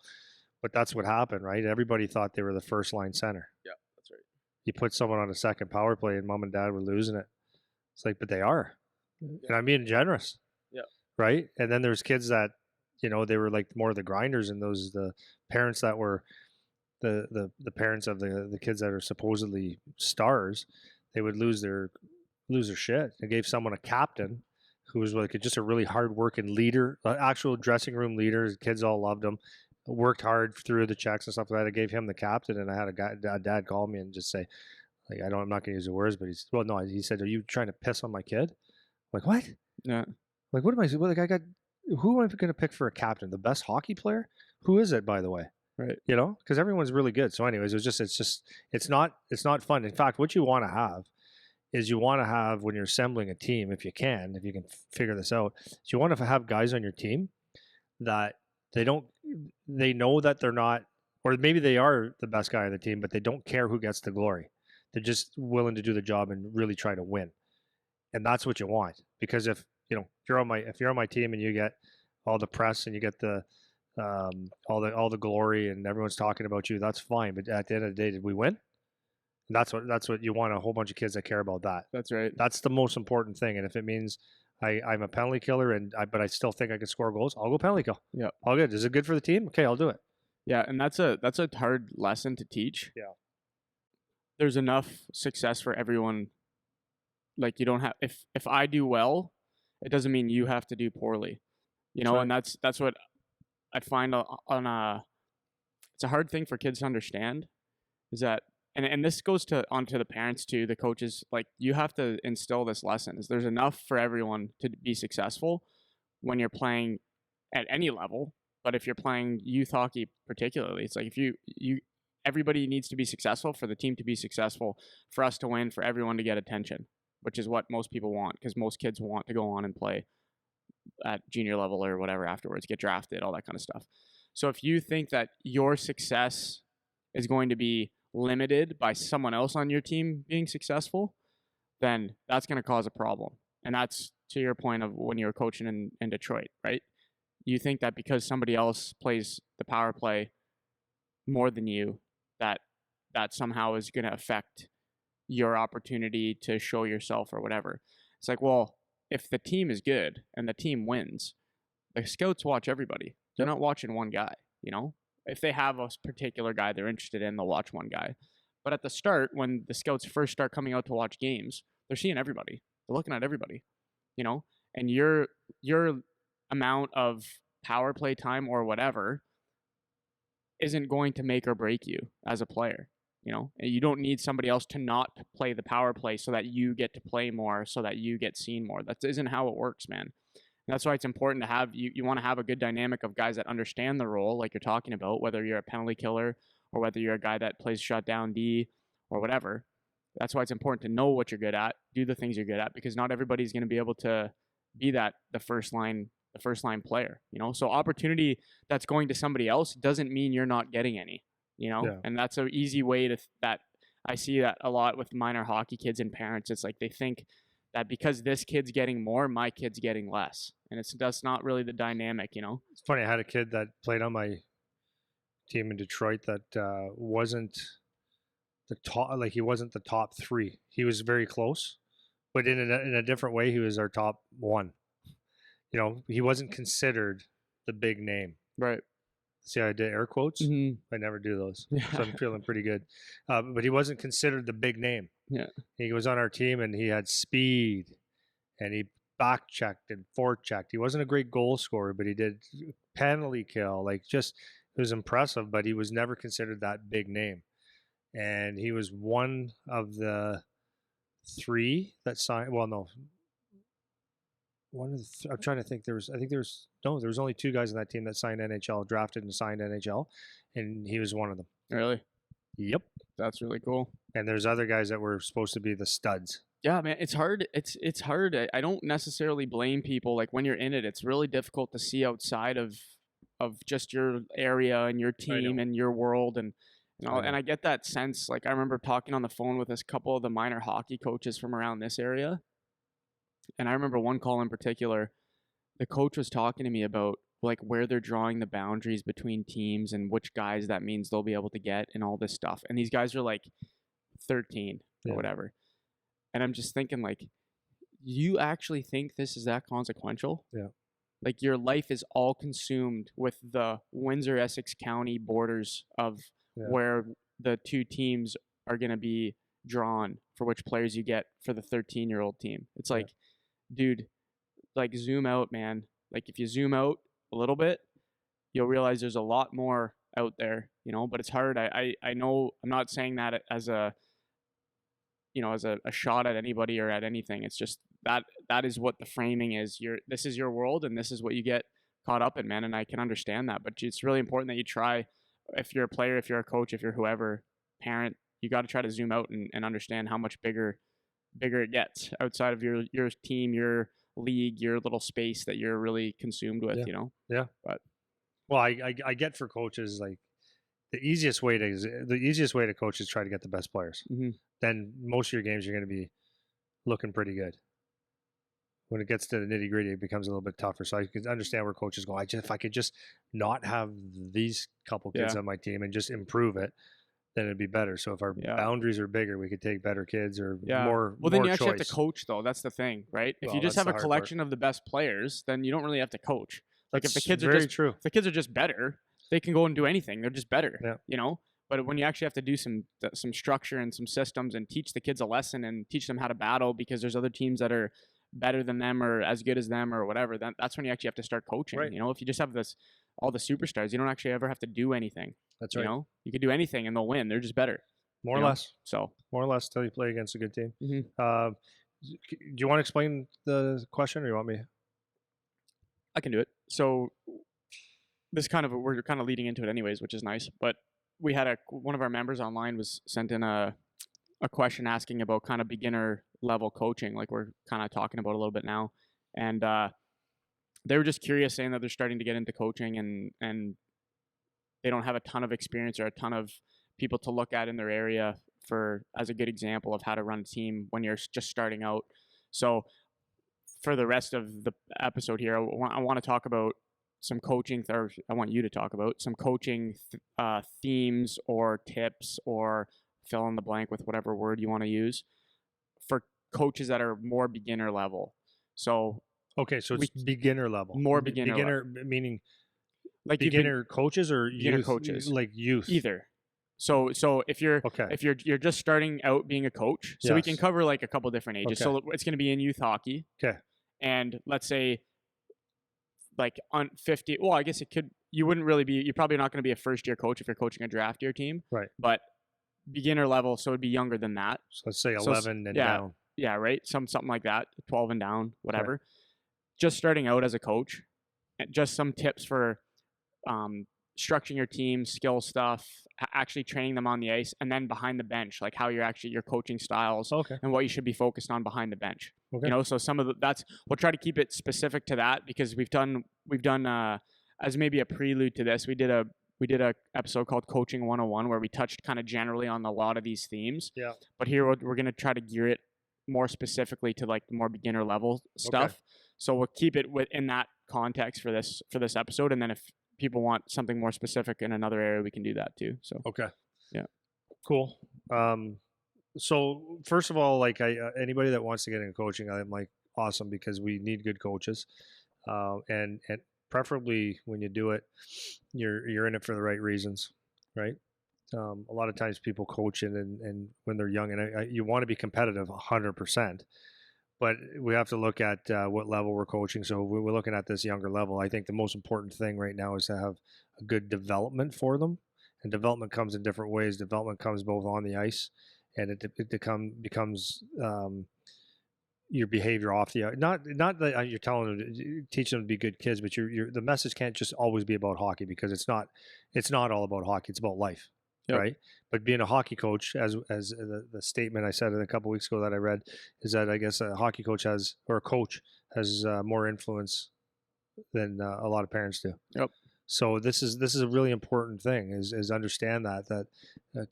But that's what happened, right? Everybody thought they were the first line center. Yeah, that's right. You put someone on a second power play, and mom and dad were losing it. It's like, but they are, and I'm being generous. Yeah. Right. And then there's kids that, they were like more of the grinders, and the parents that were the parents of the kids that are supposedly stars. They would lose their shit. They gave someone a captain who was like just a really hard-working leader, actual dressing room leader. The kids all loved him, worked hard through the checks and stuff like that. I gave him the captain, and I had a dad call me and just say, like, I'm not going to use the words, but he said, "Are you trying to piss on my kid?" I'm like, what? Yeah. Like, what am I? Like, who am I going to pick for a captain? The best hockey player? Who is it, by the way? Right. Because everyone's really good. So, anyways, it's not fun. In fact, what you want to have is when you're assembling a team, if you can figure this out, you want to have guys on your team that they know that they're not, or maybe they are the best guy on the team, but they don't care who gets the glory. They're just willing to do the job and really try to win. And that's what you want. Because if you're on my team and you get all the press and you get the all the glory and everyone's talking about you, that's fine. But at the end of the day, did we win? And that's what you want, a whole bunch of kids that care about that. That's right. That's the most important thing. And if it means I'm a penalty killer but I still think I can score goals, I'll go penalty kill. Yeah. All good. Is it good for the team? Okay, I'll do it. Yeah, and that's a hard lesson to teach. Yeah. There's enough success for everyone. Like, you don't have, if I do well, it doesn't mean you have to do poorly. Right. And that's what I find it's a hard thing for kids to understand, is that, and this goes onto the parents too, the coaches. Like, you have to instill this lesson, is there's enough for everyone to be successful when you're playing at any level. But if you're playing youth hockey particularly, it's like, if you everybody needs to be successful for the team to be successful, for us to win, for everyone to get attention, which is what most people want, because most kids want to go on and play at junior level or whatever afterwards, get drafted, all that kind of stuff. So if you think that your success is going to be limited by someone else on your team being successful, then that's going to cause a problem. And that's to your point of when you were coaching in Detroit, right? You think that because somebody else plays the power play more than you, that somehow is going to affect your opportunity to show yourself or whatever. It's like, well, if the team is good and the team wins, the scouts watch everybody. They're not watching one guy, if they have a particular guy they're interested in, they'll watch one guy. But at the start, when the scouts first start coming out to watch games, they're seeing everybody. They're looking at everybody, you know. And your amount of power play time or whatever isn't going to make or break you as a player. You know, and you don't need somebody else to not play the power play so that you get to play more, so that you get seen more. That isn't how it works, man. And that's why it's important to have you want to have a good dynamic of guys that understand the role, like you're talking about, whether you're a penalty killer or whether you're a guy that plays shutdown D or whatever. That's why it's important to know what you're good at, do the things you're good at, because not everybody's going to be able to be that the first line player, you know. So opportunity that's going to somebody else doesn't mean you're not getting any, you know. Yeah. And that's an easy way to that I see that a lot with minor hockey kids and parents. It's like they think that because this kid's getting more, my kid's getting less, and that's not really the dynamic, you know. It's funny. I had a kid that played on my team in Detroit that wasn't the top. Like he wasn't the top 3. He was very close, but in a different way, he was our top 1. You know, he wasn't considered the big name. Right. See how I did air quotes? Mm-hmm. I never do those, Yeah. so I'm feeling pretty good. But he wasn't considered the big name. Yeah. He was on our team, and he had speed, and he back checked and forechecked. He wasn't a great goal scorer, but he did penalty kill. Like, just it was impressive. But he was never considered that big name, and he was one of the 3 that signed. Well, no. One of the I'm trying to think. There was only 2 guys on that team that signed NHL, drafted and signed NHL, and he was one of them. Really? Yep. That's really cool. And there's other guys that were supposed to be the studs. Yeah, man, it's hard. It's hard. I don't necessarily blame people. Like when you're in it, it's really difficult to see outside of just your area and your team and your world, and you know. And I get that sense. Like I remember talking on the phone with a couple of the minor hockey coaches from around this area. And I remember one call in particular, the coach was talking to me about like where they're drawing the boundaries between teams and which guys that means they'll be able to get and all this stuff. And these guys are like 13 or whatever. And I'm just thinking like, you actually think this is that consequential? Yeah. Like your life is all consumed with the Windsor-Essex County borders of where the 2 teams are going to be drawn for which players you get for the 13-year-old team. It's like, dude, like zoom out, man. Like if you zoom out a little bit, you'll realize there's a lot more out there, you know, but it's hard. I know I'm not saying that as a, you know, as a shot at anybody or at anything. It's just that is what the framing is. This is your world and this is what you get caught up in, man. And I can understand that, but it's really important that you try, if you're a player, if you're a coach, if you're whoever, parent, you got to try to zoom out and understand how much bigger it gets outside of your team, your league, your little space that you're really consumed with, you know? Yeah. But well, I get for coaches, like the easiest way to coach is try to get the best players. Mm-hmm. Then most of your games you're going to be looking pretty good. When it gets to the nitty gritty, it becomes a little bit tougher. So I can understand where coaches go, if I could just not have these couple kids on my team and just improve it, then it'd be better. So if our boundaries are bigger, we could take better kids or more. Well, then more you actually choice. have to coach, though. That's the thing, right? If you just have a collection of the best players, then you don't really have to coach. Like if the kids are just true. If the kids are just better, they can go and do anything. They're just better, you know. But when you actually have to do some structure and some systems and teach the kids a lesson and teach them how to battle because there's other teams that are better than them or as good as them or whatever, then that's when you actually have to start coaching. Right. You know, if you just have all the superstars, you don't actually ever have to do anything. That's right. You know, you could do anything and they'll win. They're just better. More or less. So more or less till you play against a good team. Mm-hmm. Do you want to explain the question or you want me? I can do it. So we're kind of leading into it anyways, which is nice. But we had one of our members online was sent in a question asking about kind of beginner level coaching, like we're kind of talking about a little bit now. And they were just curious, saying that they're starting to get into coaching and they don't have a ton of experience or a ton of people to look at in their area as a good example of how to run a team when you're just starting out. So for the rest of the episode here, I want to talk about some coaching, or I want you to talk about some coaching themes or tips or fill in the blank with whatever word you want to use for coaches that are more beginner level. So okay, so it's beginner level. More beginner level. Meaning like Beginner coaches or beginner youth? coaches, Like youth? either. So if you're Okay. you're just starting out being a coach, so we can Yes. cover like a couple different ages. Okay. So it's going to be in youth hockey, Okay. and let's say like on 50. Well, I guess it could. You wouldn't really be. You're probably not going to be a first year coach if you're coaching a draft year team. Right. But beginner level, so it'd be younger than that. So let's say So 11 and yeah, down. yeah, right. Something like that. 12 and down, whatever. Just starting out as a coach, and just some tips for structuring your team, skill stuff, actually training them on the ice, and then behind the bench, like how you're actually your coaching styles Okay. and what you should be focused on behind the bench. Okay. You know, so some of that's we'll try to keep it specific to that because we've done as maybe a prelude to this. We did a episode called Coaching 101 where we touched kind of generally on a lot of these themes. Yeah. But here we're going to try to gear it more specifically to like the more beginner level stuff. Okay. So we'll keep it within that context for this episode, and then if people want something more specific in another area, we can do that too. So Okay. Yeah. Cool. So first of all, like anybody that wants to get into coaching, I'm like awesome because we need good coaches, and preferably when you do it, you're in it for the right reasons, right? A lot of times people coach and when they're young, and you want to be competitive 100%. But we have to look at what level we're coaching. So we're looking at this younger level. I think the most important thing right now is to have a good development for them. And development comes in different ways. Development comes both on the ice, and it becomes your behavior off the ice. Not that you're telling them, teaching them to be good kids, but the message can't just always be about hockey because it's not all about hockey. It's about life. Yep. Right. But being a hockey coach, as the statement I said a couple weeks ago that I read, is that I guess a hockey coach has more influence than a lot of parents do. Yep. So this is a really important thing is understand that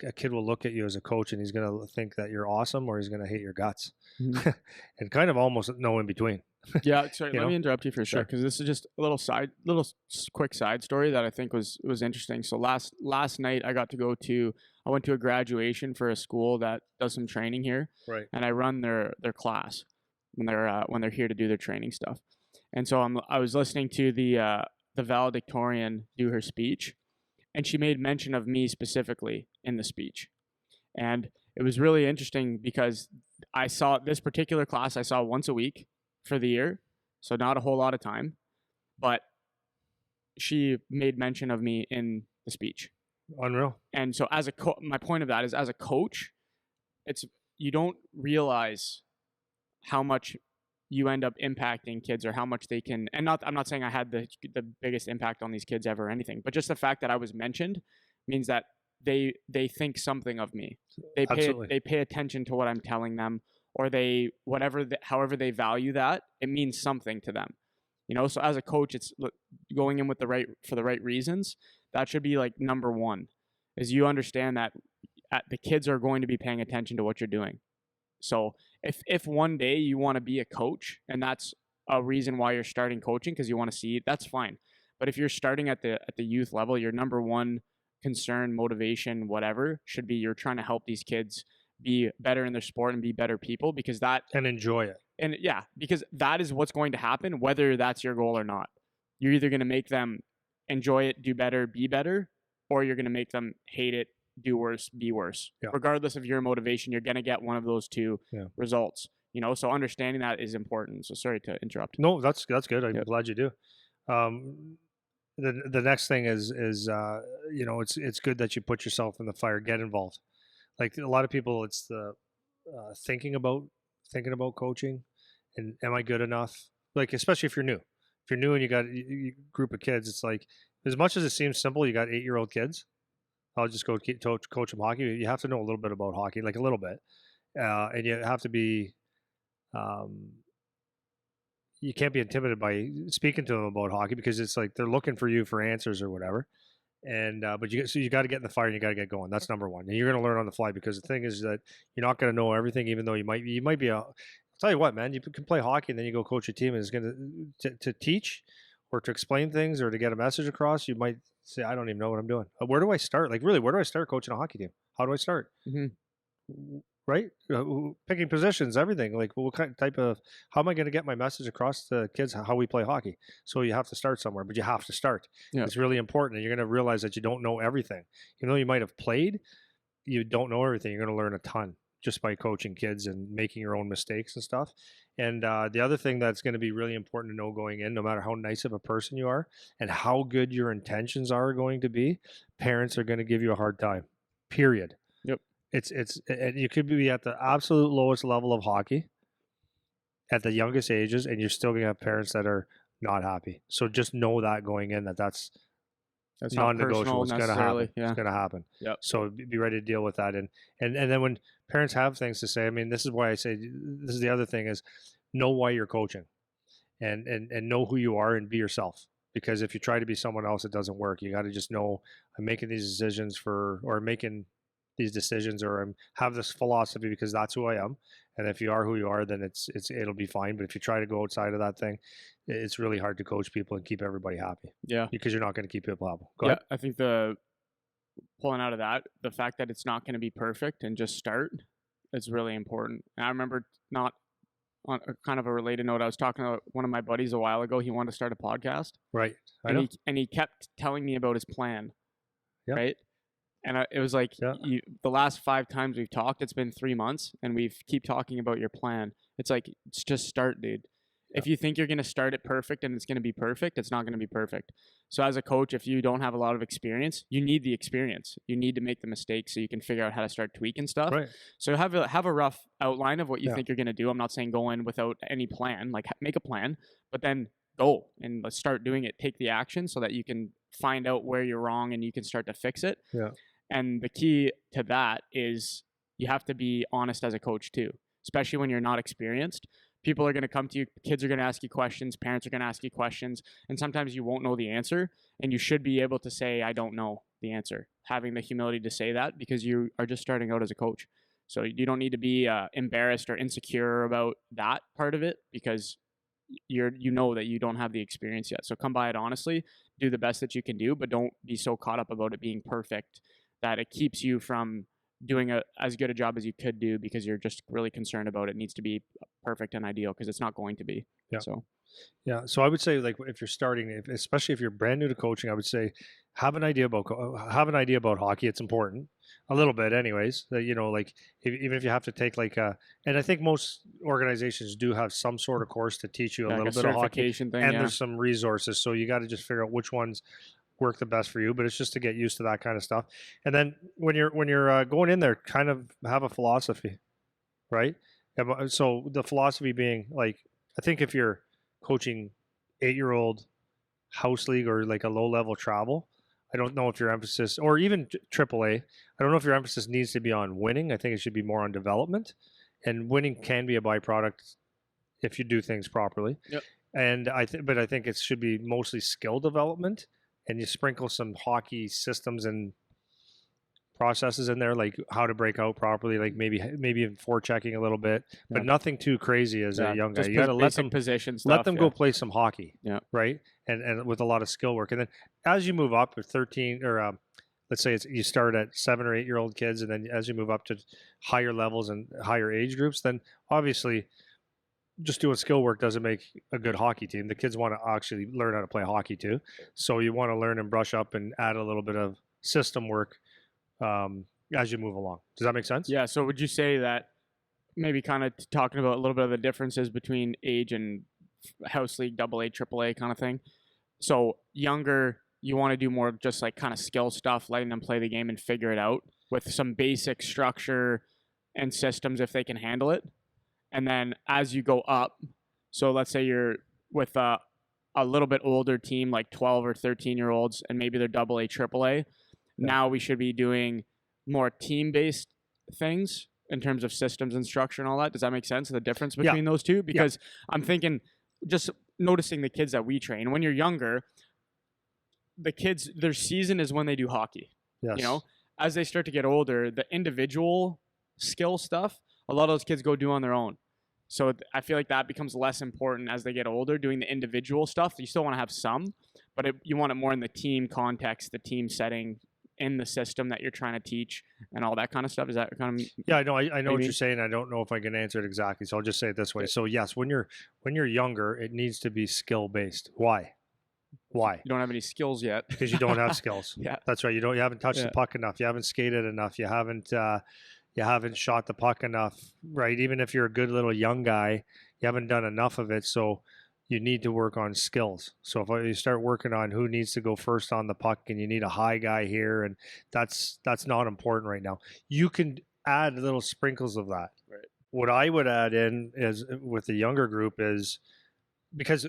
a kid will look at you as a coach and he's going to think that you're awesome or he's going to hate your guts, and kind of almost no in between. Yeah, sorry, let me interrupt you for a Sure. sec because this is just a little quick side story that I think was interesting. So last night I went to a graduation for a school that does some training here, Right. and I run their class when they're here to do their training stuff. And so I was listening to the valedictorian do her speech, and she made mention of me specifically in the speech, and it was really interesting because I saw this particular class once a week for the year, so not a whole lot of time, but she made mention of me in the speech. Unreal. And so my point of that is, as a coach, you don't realize how much you end up impacting kids or how much they can, and I'm not saying I had the biggest impact on these kids ever or anything, but just the fact that I was mentioned means that they think something of me. They pay attention to what I'm telling them, or however they value that, it means something to them. You know, so as a coach, it's going in with for the right reasons. That should be like number one, is you understand that the kids are going to be paying attention to what you're doing. So if one day you want to be a coach and that's a reason why you're starting coaching because you want to see, that's fine. But if you're starting at the youth level, your number one concern, motivation, whatever, should be you're trying to help these kids be better in their sport and be better people, because and enjoy it. And yeah, because that is what's going to happen, whether that's your goal or not. You're either going to make them enjoy it, do better, be better, or you're going to make them hate it, do worse, be worse. Yeah. Regardless of your motivation, you're going to get one of those two results. You know, so understanding that is important. So sorry to interrupt. No, that's good. I'm glad you do. The next thing is you know, it's good that you put yourself in the fire, get involved. Like a lot of people, it's the thinking about coaching, and am I good enough? Like especially if you're new. If you're new and you got a group of kids, it's like, as much as it seems simple, you got 8-year-old kids. I'll just go coach them hockey. You have to know a little bit about hockey, like a little bit, and you have to be. You can't be intimidated by speaking to them about hockey because it's like they're looking for you for answers or whatever. And but you got to get in the fire and you got to get going. That's number one. And you're going to learn on the fly, because the thing is that you're not going to know everything, even though you might be I'll tell you what, man, you can play hockey and then you go coach a team, and it's going to teach or to explain things or to get a message across. You might say, I don't even know what I'm doing. Where do I start? Like really, where do I start coaching a hockey team? How do I start? Mm-hmm. right? Picking positions, everything. Like, what kind type of, how am I going to get my message across to kids how we play hockey? So you have to start somewhere, but you have to start. Yeah. It's really important. And you're going to realize that you don't know everything. Even though you might have played, you don't know everything. You're going to learn a ton just by coaching kids and making your own mistakes and stuff. And the other thing that's going to be really important to know going in, no matter how nice of a person you are and how good your intentions are going to be, parents are going to give you a hard time. Period. Yep. It's and you could be at the absolute lowest level of hockey at the youngest ages, and you're still going to have parents that are not happy. So just know that going in, that's That's not non-negotiable. personal It's going to necessarily. happen. Yeah. It's going to happen. Yep. So be ready to deal with that. And then when parents have things to say, I mean, this is why I say this is the other thing is know why you're coaching, and know who you are and be yourself. Because if you try to be someone else, it doesn't work. You got to just know I'm making these decisions or making these decisions, or have this philosophy because that's who I am. And if you are who you are, then it'll be fine. But if you try to go outside of that thing, it's really hard to coach people and keep everybody happy. Yeah. Because you're not going to keep people happy. Go Yeah. ahead. I think pulling out of that, the fact that it's not going to be perfect and just start is really important. And I remember, not on a kind of a related note, I was talking to one of my buddies a while ago. He wanted to start a podcast. Right. I know. And he kept telling me about his plan. Yeah. Right. And it was like, Yeah. the last 5 times we've talked, it's been 3 months, and we've keep talking about your plan. It's like, it's just start, dude. If you think you're going to start it perfect and it's going to be perfect, it's not going to be perfect. So as a coach, if you don't have a lot of experience, you need the experience. You need to make the mistakes so you can figure out how to start tweaking stuff. Right. So have a rough outline of what you Yeah. think you're going to do. I'm not saying go in without any plan, like make a plan, but then go and let's start doing it. Take the action so that you can find out where you're wrong and you can start to fix it. Yeah. And the key to that is you have to be honest as a coach too, especially when you're not experienced. People are going to come to you, kids are going to ask you questions, parents are going to ask you questions, and sometimes you won't know the answer, and you should be able to say, I don't know the answer. Having the humility to say that because you are just starting out as a coach. So you don't need to be embarrassed or insecure about that part of it because you know that you don't have the experience yet. So come by it honestly, do the best that you can do, but don't be so caught up about it being perfect that it keeps you from doing as good a job as you could do because you're just really concerned about it needs to be perfect and ideal because it's not going to be. Yeah. So Yeah. So I would say, like, if you're starting, especially if you're brand new to coaching, I would say have an idea about hockey. It's important, a little bit, anyways. You know, like even if you have to take and I think most organizations do have some sort of course to teach you a like little a bit of hockey, certification thing, and yeah. there's some resources. So you got to just figure out which ones work the best for you. But it's just to get used to that kind of stuff. And then when you're going in there, kind of have a philosophy, right? So the philosophy being, like, I think if you're coaching 8-year-old house league or like a low level travel, I don't know if your emphasis, or even AAA, I don't know if your emphasis needs to be on winning. I think it should be more on development, and winning can be a byproduct if you do things properly. Yep. And but I think it should be mostly skill development, and you sprinkle some hockey systems and processes in there, like how to break out properly, like maybe even forechecking a little bit, but nothing too crazy as a young guy. You got to let them position stuff, let them go play some hockey, right? And with a lot of skill work. And then as you move up, 13 or let's say you start at 7 or 8-year-old kids, and then as you move up to higher levels and higher age groups, then obviously just doing skill work doesn't make a good hockey team. The kids want to actually learn how to play hockey too, so you want to learn and brush up and add a little bit of system work as you move along. Does that make sense? Yeah. So would you say that maybe kind of talking about a little bit of the differences between age and house league, AA, AAA kind of thing? So younger, you want to do more just like kind of skill stuff, letting them play the game and figure it out with some basic structure and systems if they can handle it. And then as you go up, so let's say you're with a little bit older team, like 12 or 13-year-olds, and maybe they're AA, AAA. Now we should be doing more team-based things in terms of systems and structure and all that. Does that make sense? The difference between those two? Because I'm thinking, just noticing the kids that we train, when you're younger, the kids, their season is when they do hockey. Yes. You know, as they start to get older, the individual skill stuff, a lot of those kids go do on their own. So I feel like that becomes less important as they get older, doing the individual stuff. You still want to have some, but you want it more in the team context, the team setting, in the system that you're trying to teach and all that kind of stuff? Is that kind of Yeah, I know. I know what maybe? you're saying. I don't know if I can answer it exactly, so I'll just say it this way. Yeah. So yes, when you're younger, it needs to be skill based. Why? Why? You don't have any skills yet. Because you don't have skills. Yeah. That's right. You haven't touched the Yeah. puck enough. You haven't skated enough. You haven't shot the puck enough. Right. Even if you're a good little young guy, you haven't done enough of it. So you need to work on skills. So if you start working on who needs to go first on the puck, and you need a high guy here, and that's not important right now. You can add little sprinkles of that. Right. What I would add in is with the younger group is because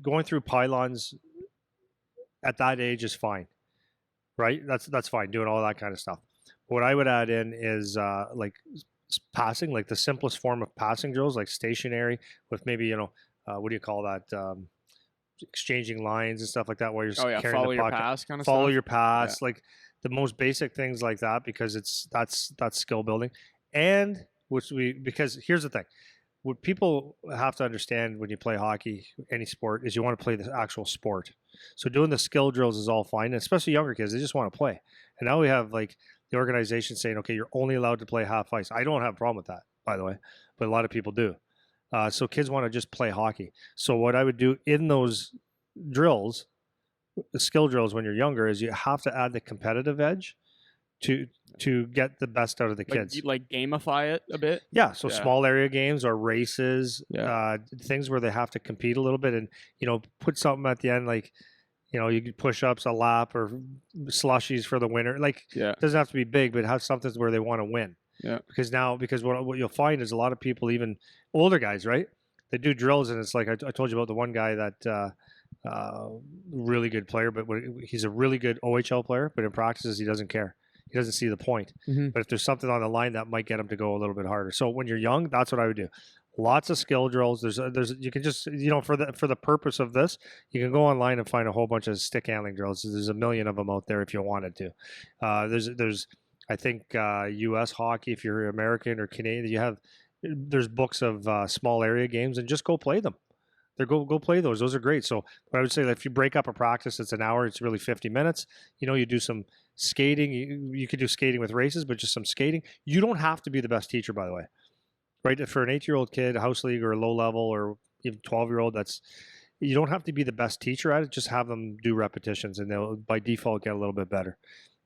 going through pylons at that age is fine, right? That's fine, doing all that kind of stuff. What I would add in is like passing, like the simplest form of passing drills, like stationary with maybe what do you call that? Exchanging lines and stuff like that, while you're carrying Follow the your puck. pass kind of Follow stuff. your pass, like the most basic things like that, because that's skill building. And because here's the thing, what people have to understand when you play hockey, any sport, is you want to play the actual sport. So doing the skill drills is all fine, especially younger kids. They just want to play. And now we have like the organization saying, okay, you're only allowed to play half ice. I don't have a problem with that, by the way, but a lot of people do. So kids want to just play hockey. So what I would do in those drills, the skill drills when you're younger, is you have to add the competitive edge to get the best out of the kids. Like gamify it a bit. Yeah, so Yeah. small area games or races, Yeah. things where they have to compete a little bit, and put something at the end, like you could push ups, a lap, or slushies for the winner. Like, Yeah. it doesn't have to be big, but have something where they want to win. Yeah. Because what you'll find is a lot of people, even older guys, right? They do drills, and it's like I told you about the one guy that really good player, but he's a really good OHL player, but in practices he doesn't care. He doesn't see the point. Mm-hmm. But if there's something on the line, that might get him to go a little bit harder. So when you're young, that's what I would do. Lots of skill drills. There's you can just for the purpose of this, you can go online and find a whole bunch of stick handling drills. There's a million of them out there if you wanted to. There's I think U.S. hockey, if you're American or Canadian, there's books of small area games, and just go play them. Go play those. Those are great. So what I would say, that if you break up a practice, it's an hour. It's really 50 minutes. You do some skating. You could do skating with races, but just some skating. You don't have to be the best teacher, by the way, right? For an 8-year-old kid, house league or low level, or even 12-year-old, you don't have to be the best teacher at it. Just have them do repetitions, and they'll by default get a little bit better.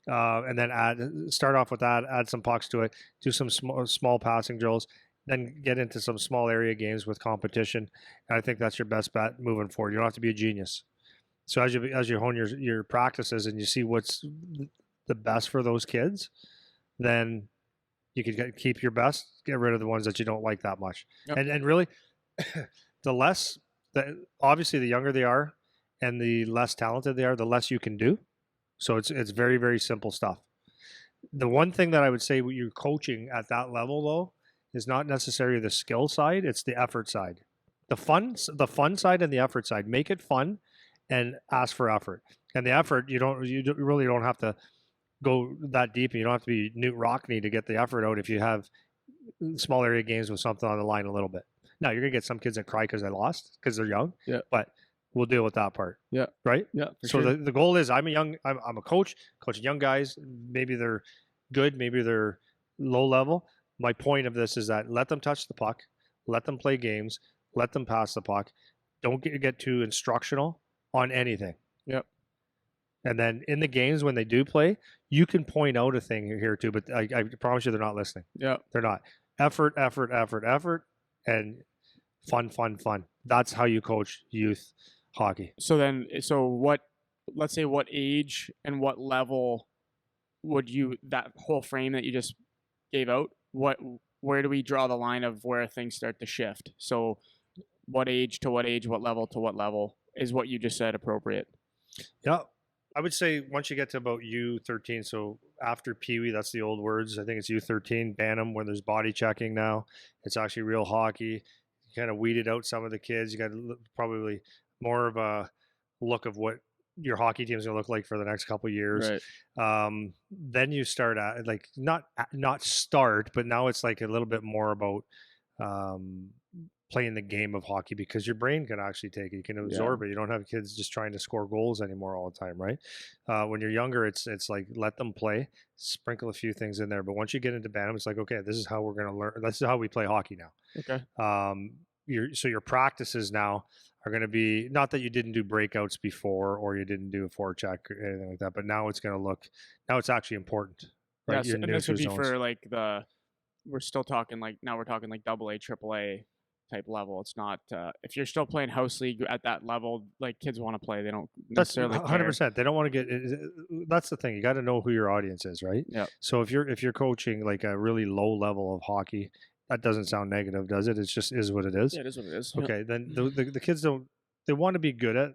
And then start off with that. Add some pucks to it. Do some small passing drills. Then get into some small area games with competition. And I think that's your best bet moving forward. You don't have to be a genius. So as you hone your practices and you see what's the best for those kids, then you can keep your best, get rid of the ones that you don't like that much. Yep. And really, obviously the younger they are and the less talented they are, the less you can do. So it's very, very simple stuff. The one thing that I would say when you're coaching at that level, though, is not necessarily the skill side, it's the effort side. The fun side and the effort side. Make it fun and ask for effort. And the effort, you really don't have to go that deep, and you don't have to be Newt Rockney to get the effort out if you have small area games with something on the line a little bit. Now, you're going to get some kids that cry because they lost, because they're young. Yeah. But we'll deal with that part. Yeah. Right? Yeah. So sure. The goal is, I'm a coach, coaching young guys. Maybe they're good, maybe they're low level. My point of this is that let them touch the puck, let them play games, let them pass the puck. Don't get too instructional on anything. Yep. And then in the games when they do play, you can point out a thing here too, but I promise you they're not listening. Yeah. They're not. Effort, and fun. That's how you coach youth hockey. Let's say what age and what level would that whole frame that you just gave out, where do we draw the line of where things start to shift? So what age to what age, what level to what level is what you just said appropriate? Yeah. I would say once you get to about U13, so after Pee Wee, that's the old words. I think it's U13, Bantam, when there's body checking now. It's actually real hockey. You kind of weeded out some of the kids. You got probably more of a look of what your hockey team is going to look like for the next couple of years. Right. Then you start at, like, not start, but now it's like a little bit more about playing the game of hockey, because your brain can actually take it. You can absorb it. You don't have kids just trying to score goals anymore all the time, right? When you're younger, it's like let them play, sprinkle a few things in there. But once you get into Bantam, it's like, okay, this is how we're going to learn. This is how we play hockey now. Okay. Your practices now are going to be, not that you didn't do breakouts before or you didn't do a forecheck or anything like that, but now it's going to look, now it's actually important, right? Yes, and this would be for like we're still talking like, now we're talking like AA, AAA type level. It's not if you're still playing house league at that level, like kids want to play. They don't That's necessarily 100%. They don't want to get. That's the thing. You got to know who your audience is, right? Yeah. So if you're coaching like a really low level of hockey, that doesn't sound negative, does it? It's just is what it is. Yeah, it is what it is. Okay, then the kids don't. They want to be good at.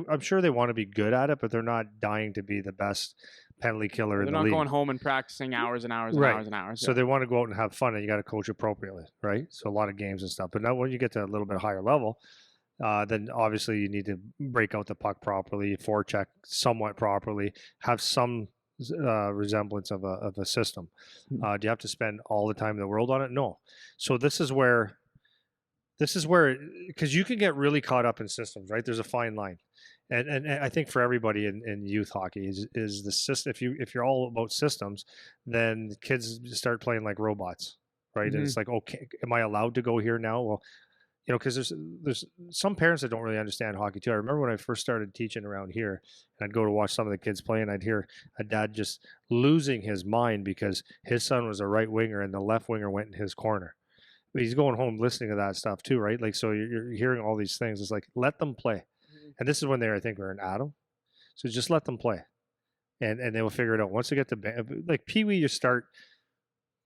I'm sure they want to be good at it, but they're not dying to be the best penalty killer They're in the not league. going home and practicing hours and hours and Right. hours and hours. So they want to go out and have fun, and you got to coach appropriately, right? So a lot of games and stuff. But now when you get to a little bit higher level, then obviously you need to break out the puck properly, forecheck somewhat properly, have some resemblance of a system. Do you have to spend all the time in the world on it? No. So this is where, because you can get really caught up in systems, right? There's a fine line. And I think for everybody in youth hockey is the system. If you're all about systems, then kids start playing like robots, right? And it's like, okay, am I allowed to go here now? Well, because there's some parents that don't really understand hockey too. I remember when I first started teaching around here, and I'd go to watch some of the kids play, and I'd hear a dad just losing his mind because his son was a right winger and the left winger went in his corner. But he's going home listening to that stuff too, right? Like, so you're hearing all these things. It's like, let them play. And this is when I think we're in Adam. So just let them play, and they will figure it out. Once they get to like Pee Wee, you start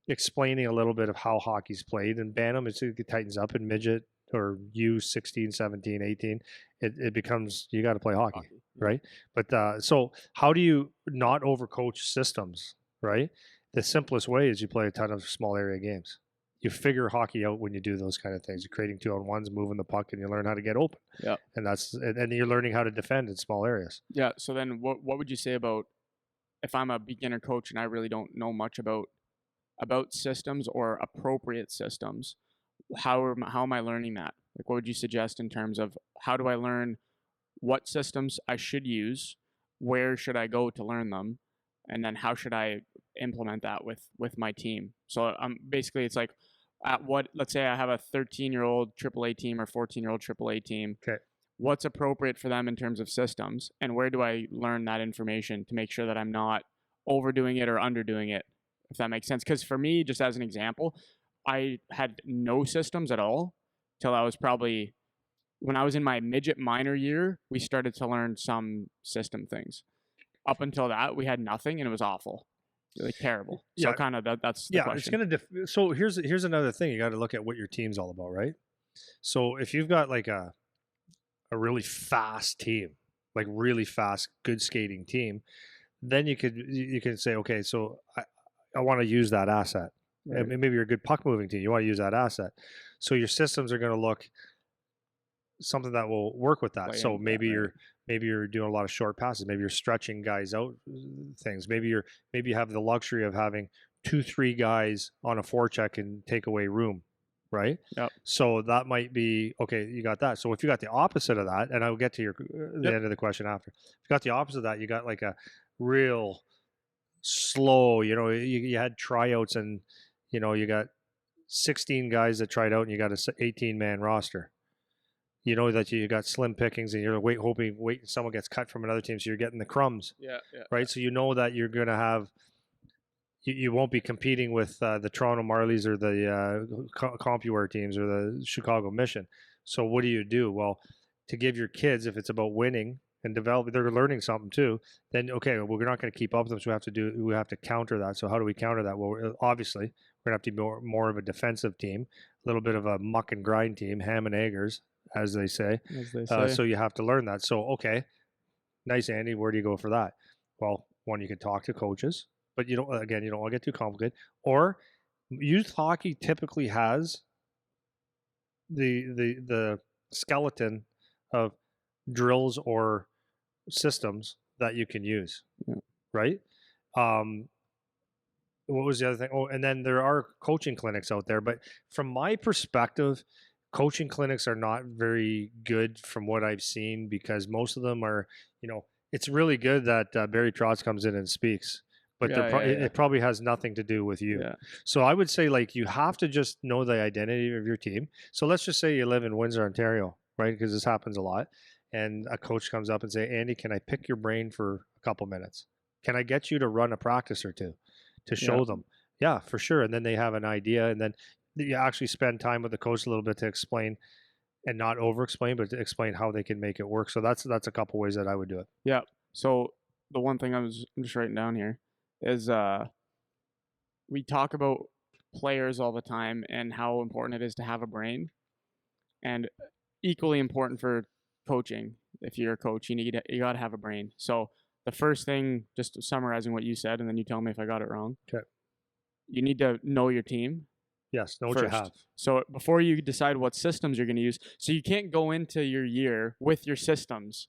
explaining a little bit of how hockey's played, and Bantam it tightens up, and midget or U16, 17, 18, it becomes you got to play hockey, right? But so how do you not overcoach systems, right? The simplest way is you play a ton of small area games. You figure hockey out when you do those kind of things. You're creating 2-on-1s, moving the puck, and you learn how to get open. Yeah. And you're learning how to defend in small areas. Yeah. So then what would you say about if I'm a beginner coach and I really don't know much about systems or appropriate systems? How am I learning that? Like, what would you suggest in terms of how do I learn what systems I should use? Where should I go to learn them? And then how should I implement that with my team? So basically it's like, let's say I have a 13-year-old AAA team or 14-year-old AAA team. Okay. What's appropriate for them in terms of systems, and where do I learn that information to make sure that I'm not overdoing it or underdoing it, if that makes sense? Because for me, just as an example, I had no systems at all till I was probably, when I was in my midget minor year, we started to learn some system things. Up until that, we had nothing, and it was awful. Like terrible. So kind of that's the question. It's gonna. So here's another thing. You got to look at what your team's all about, right? So if you've got like a really fast team, like really fast, good skating team, then you can say, okay, so I want to use that asset. Right. Maybe you're a good puck moving team. You want to use that asset. So your systems are going to look something that will work with that. So maybe you're doing a lot of short passes. Maybe you're stretching guys out things. Maybe you have the luxury of having 2-3 guys on a forecheck and take away room, right? Yep. So that might be okay. You got that. So if you got the opposite of that, and I'll get to the end of the question after. If you got the opposite of that, you got like a real slow. You had tryouts, and you got 16 guys that tried out, and you got a 18-man roster. You know that you got slim pickings, and you're waiting someone gets cut from another team, so you're getting the crumbs. Yeah. Right. So you know that you're going to have. You won't be competing with the Toronto Marlies or the CompuWare teams or the Chicago Mission. So what do? Well, to give your kids, if it's about winning and developing, they're learning something too. Then okay, well, we're not going to keep up with them, so we have to counter that. So how do we counter that? Well, obviously we're going to have to be more of a defensive team, a little bit of a muck and grind team, ham and eggers, as they say. So you have to learn that. So okay, nice, Andy. Where do you go for that? Well, one, you can talk to coaches. But you don't want to get too complicated. Or youth hockey typically has the skeleton of drills or systems that you can use, right? What was the other thing? Oh, and then there are coaching clinics out there. But from my perspective, coaching clinics are not very good from what I've seen, because most of them are, it's really good that Barry Trotz comes in and speaks, but Yeah, yeah, yeah, it probably has nothing to do with you. yeah, So I would say, like, you have to just know the identity of your team. So let's just say you live in Windsor, Ontario, right? Because this happens a lot. And a coach comes up and say, Andy, can I pick your brain for a couple minutes? Can I get you to run a practice or two to yeah. show them? Yeah, for sure. And then they have an idea, and then you actually spend time with the coach a little bit to explain, and not over explain, but to explain how they can make it work. So that's a couple ways that I would do it. Yeah. So the one thing I'm just writing down here is we talk about players all the time and how important it is to have a brain, and equally important for coaching. If you're a coach, you got to have a brain. So the first thing, just summarizing what you said, and then you tell me if I got it wrong. Okay. You need to know your team. Yes, know what you have. So before you decide what systems you're going to use, so you can't go into your year with your systems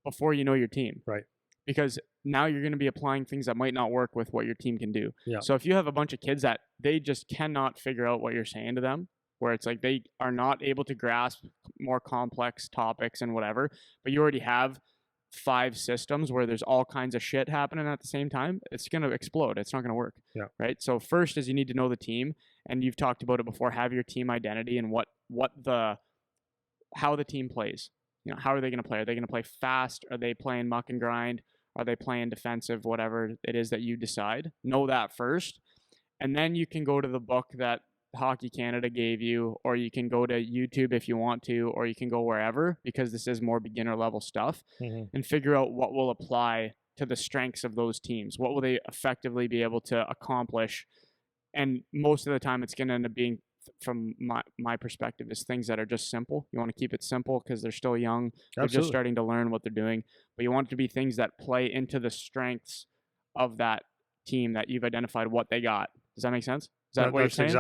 before you know your team. Right. Because now you're going to be applying things that might not work with what your team can do. Yeah. So if you have a bunch of kids that they just cannot figure out what you're saying to them, where it's like they are not able to grasp more complex topics and whatever, but you already have 5 systems where there's all kinds of shit happening at the same time, it's going to explode. It's not going to work. Yeah. Right. So first is you need to know the team, and you've talked about it before, have your team identity and how the team plays. How are they going to play? Are they going to play fast? Are they playing muck and grind? Are they playing defensive? Whatever it is that you decide, know that first. And then you can go to the book that Hockey Canada gave you, or you can go to YouTube if you want to, or you can go wherever, because this is more beginner level stuff, and figure out what will apply to the strengths of those teams. What will they effectively be able to accomplish? And most of the time it's going to end up being, from my perspective, is things that are just simple. You want to keep it simple because they're still young. They're just starting to learn what they're doing. But you want it to be things that play into the strengths of that team that you've identified what they got. Does that make sense? Is that what you're saying?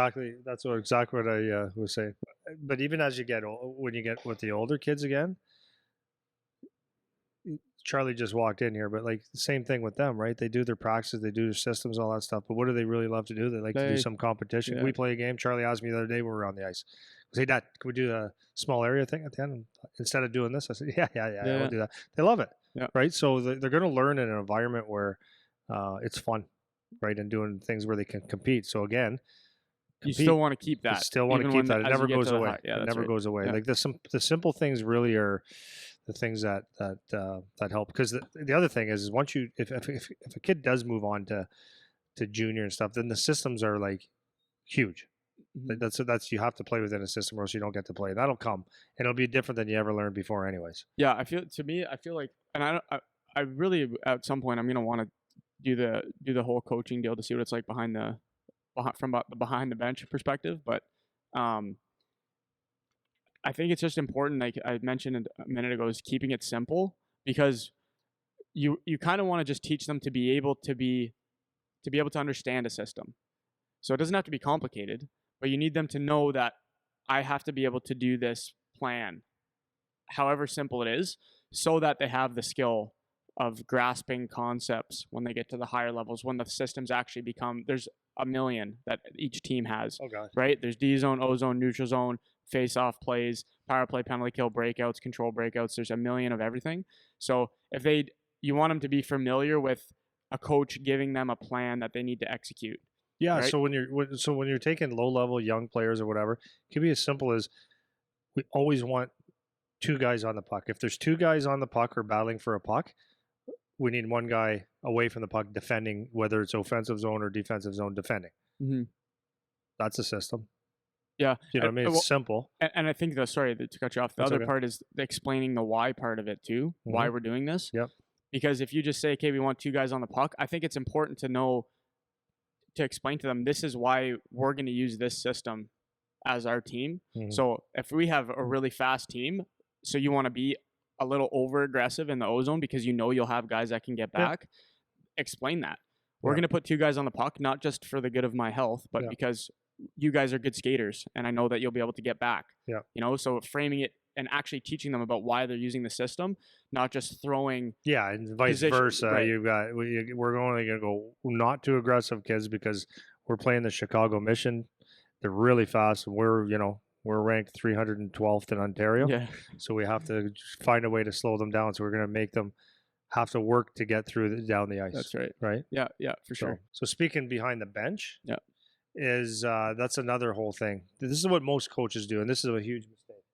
That's exactly what I was saying. But even as when you get with the older kids again, Charlie just walked in here, but like the same thing with them, right? They do their practices, they do their systems, all that stuff. But what do they really love to do? They like to do some competition. Yeah. We play a game. Charlie asked me the other day when we were on the ice, "Hey, Dad, can we do a small area thing at the end instead of doing this?" I said, "Yeah, we'll do that." They love it, right? So they're going to learn in an environment where it's fun, right? And doing things where they can compete. So again, you still want to keep that. You still want to keep that. It never goes away. It never goes away. Yeah. Like the simple things really are the things that help. Because the other thing is once if a kid does move on to junior and stuff, then the systems are like huge. That's you have to play within a system, or else you don't get to play. That'll come, and it'll be different than you ever learned before, anyways. Yeah, I feel like, and I really at some point I'm gonna want to do the whole coaching deal to see what it's like behind the bench perspective, but I think it's just important, like I mentioned a minute ago, is keeping it simple, because you kind of want to just teach them to be able to understand a system. So it doesn't have to be complicated, but you need them to know that I have to be able to do this plan, however simple it is, so that they have the skill of grasping concepts when they get to the higher levels, when the systems actually become, there's a million that each team has, right? There's D zone, O zone, neutral zone, face-off plays, power play, penalty kill, breakouts, control breakouts. There's a million of everything. So if you want them to be familiar with a coach giving them a plan that they need to execute. Yeah. Right? So when you're taking low-level young players or whatever, it can be as simple as we always want 2 guys on the puck. If there's 2 guys on the puck or battling for a puck, we need 1 guy away from the puck defending, whether it's offensive zone or defensive zone defending. That's a system. Yeah. You know what I mean? It's simple. And I think sorry to cut you off. The other part is explaining the why part of it too, why we're doing this. Yep. Because if you just say, okay, we want 2 guys on the puck, I think it's important to explain to them, this is why we're going to use this system as our team. So if we have a really fast team, so you want to be a little over aggressive in the O zone because you'll have guys that can get back. Explain that. We're going to put 2 guys on the puck, not just for the good of my health, but because you guys are good skaters and I know that you'll be able to get back. So framing it and actually teaching them about why they're using the system, not just throwing. Yeah, and vice versa. Right. We're only going to go not too aggressive kids because we're playing the Chicago Mission. They're really fast, and we're We're ranked 312th in Ontario, Yeah, so we have to find a way to slow them down. So we're going to make them have to work to get down the ice. that's right. Right. Yeah, yeah, for sure. So speaking behind the bench, Yeah. is that's another whole thing. This is what most coaches do, and this is a huge mistake.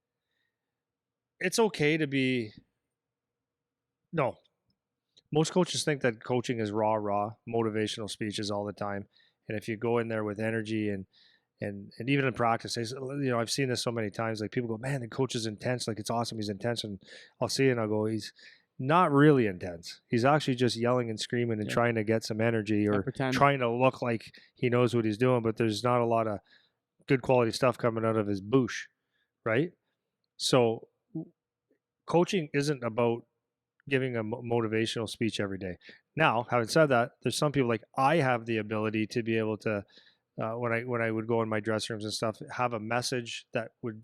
It's okay to be no. Most coaches think that coaching is raw motivational speeches all the time, and if you go in there with energy and even in practice, I've seen this so many times. Like people go, man, the coach is intense. Like it's awesome, he's intense, and I'll see it and I'll go, he's not really intense. He's actually just yelling and screaming and trying to get some energy or trying to look like he knows what he's doing, but there's not a lot of good quality stuff coming out of his boosh, right? So coaching isn't about giving a motivational speech every day. Now, having said that, there's some people like I have the ability to be able to, when I would go in my dressing rooms and stuff, have a message that would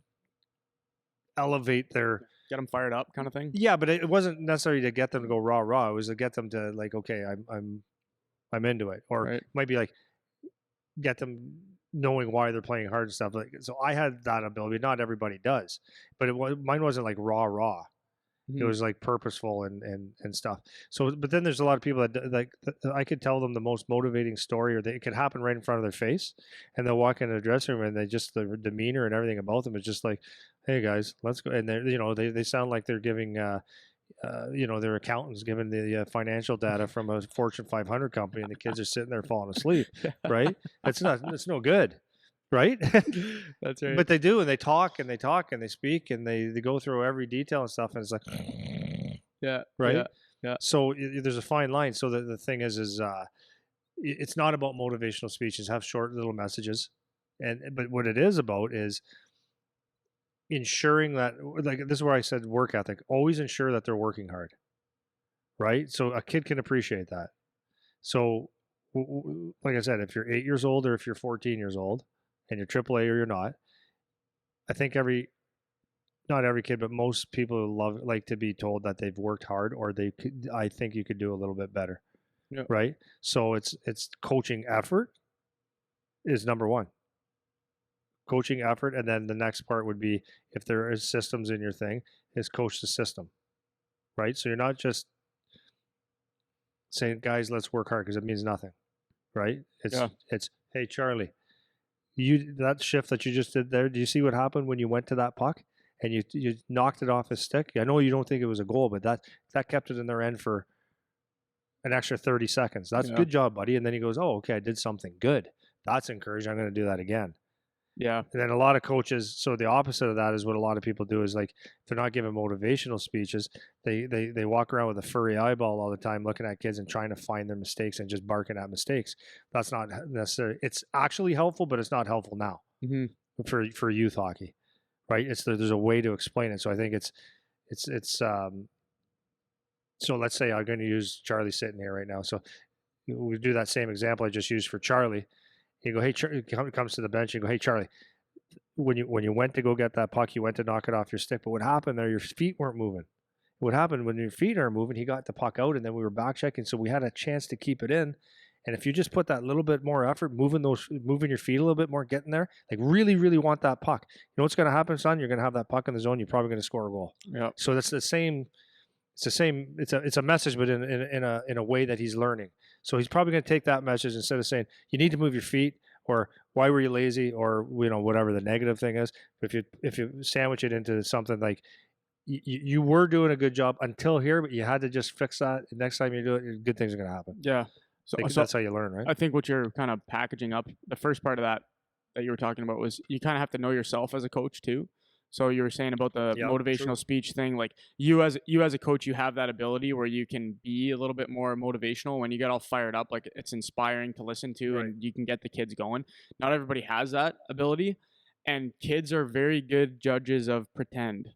elevate their Get them fired up, kind of thing. Yeah, but it wasn't necessarily to get them to go rah. It was to get them to like, okay, I'm into it, or it might be like get them knowing why they're playing hard and stuff. Like, so I had that ability. Not everybody does, but mine wasn't like raw. It was like purposeful and stuff. So, but then there's a lot of people that like I could tell them the most motivating story, or it could happen right in front of their face, and they'll walk into the dressing room and they just the demeanor and everything about them is just like, hey guys, let's go. And they're they sound like they're giving their accountants giving the financial data from a Fortune 500 company, and the kids are sitting there falling asleep. Right? It's no good. Right? That's right. But they do, and they talk and they speak and they go through every detail and stuff, and it's like, yeah, right, yeah. So there's a fine line. So the thing is it's not about motivational speeches. Have short little messages, but what it is about is ensuring that, like this is where I said work ethic. Always ensure that they're working hard, right? So a kid can appreciate that. So, like I said, if you're 8 years old or if you're 14 years old, and you're AAA or you're not, I think not every kid, but most people like to be told that they've worked hard, or I think you could do a little bit better. Yep. Right? So it's coaching effort is number one. Coaching effort, and then the next part would be, if there is systems in your thing, is coach the system. Right? So you're not just saying, guys, let's work hard, because it means nothing. Right? It's hey Charlie, that shift that you just did there, do you see what happened when you went to that puck and you knocked it off his stick? I know you don't think it was a goal, but that kept it in their end for an extra 30 seconds. That's good job, buddy. And then he goes, oh, okay, I did something good. That's encouraging. I'm going to do that again. Yeah. And then a lot of coaches, so the opposite of that is what a lot of people do is, like, if they're not giving motivational speeches, they walk around with a furry eyeball all the time, looking at kids and trying to find their mistakes and just barking at mistakes. That's not necessary. It's actually helpful, but it's not helpful now for youth hockey, right? There's a way to explain it. So I think it's so let's say I'm going to use Charlie sitting here right now. So we do that same example I just used for Charlie. You go, hey, comes to the bench. You go, hey, Charlie, when you went to go get that puck, you went to knock it off your stick. But what happened there? Your feet weren't moving. What happened when your feet aren't moving? He got the puck out, and then we were back checking, so we had a chance to keep it in. And if you just put that little bit more effort, moving your feet a little bit more, getting there, like really, really want that puck. You know what's going to happen, son? You're going to have that puck in the zone. You're probably going to score a goal. Yeah. So that's the same. It's the same. It's a message, but in a way that he's learning. So he's probably going to take that message, instead of saying you need to move your feet, or why were you lazy, or whatever the negative thing is. If you sandwich it into something like you were doing a good job until here, but you had to just fix that. Next time you do it, good things are going to happen. Yeah. So that's how you learn, right? I think what you're kind of packaging up, the first part of that you were talking about, was you kind of have to know yourself as a coach too. So you were saying about the motivational speech thing, like you as a coach, you have that ability where you can be a little bit more motivational when you get all fired up, like it's inspiring to listen to, and you can get the kids going. Not everybody has that ability, and kids are very good judges of pretend,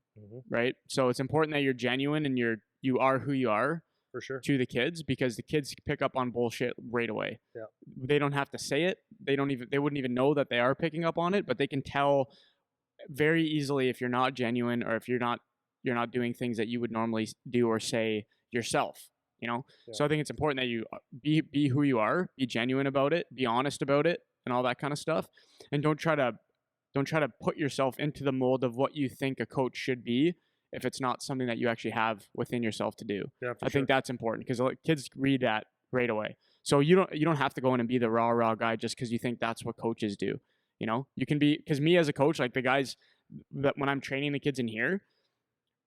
right? So it's important that you're genuine and you are who you are. For sure. To the kids, because the kids pick up on bullshit right away. Yeah. They don't have to say it. They wouldn't even know that they are picking up on it, but they can tell very easily if you're not genuine, or if you're not doing things that you would normally do or say yourself, So I think it's important that you be who you are, be genuine about it, be honest about it, and all that kind of stuff. And don't try to Don't try to put yourself into the mold of what you think a coach should be if it's not something that you actually have within yourself to do. Yeah, for I sure. think that's important because kids read that right away. So you don't have to go in and be the raw guy just because you think that's what coaches do. You know, you can be, because me as a coach, like the guys that when I'm training the kids in here,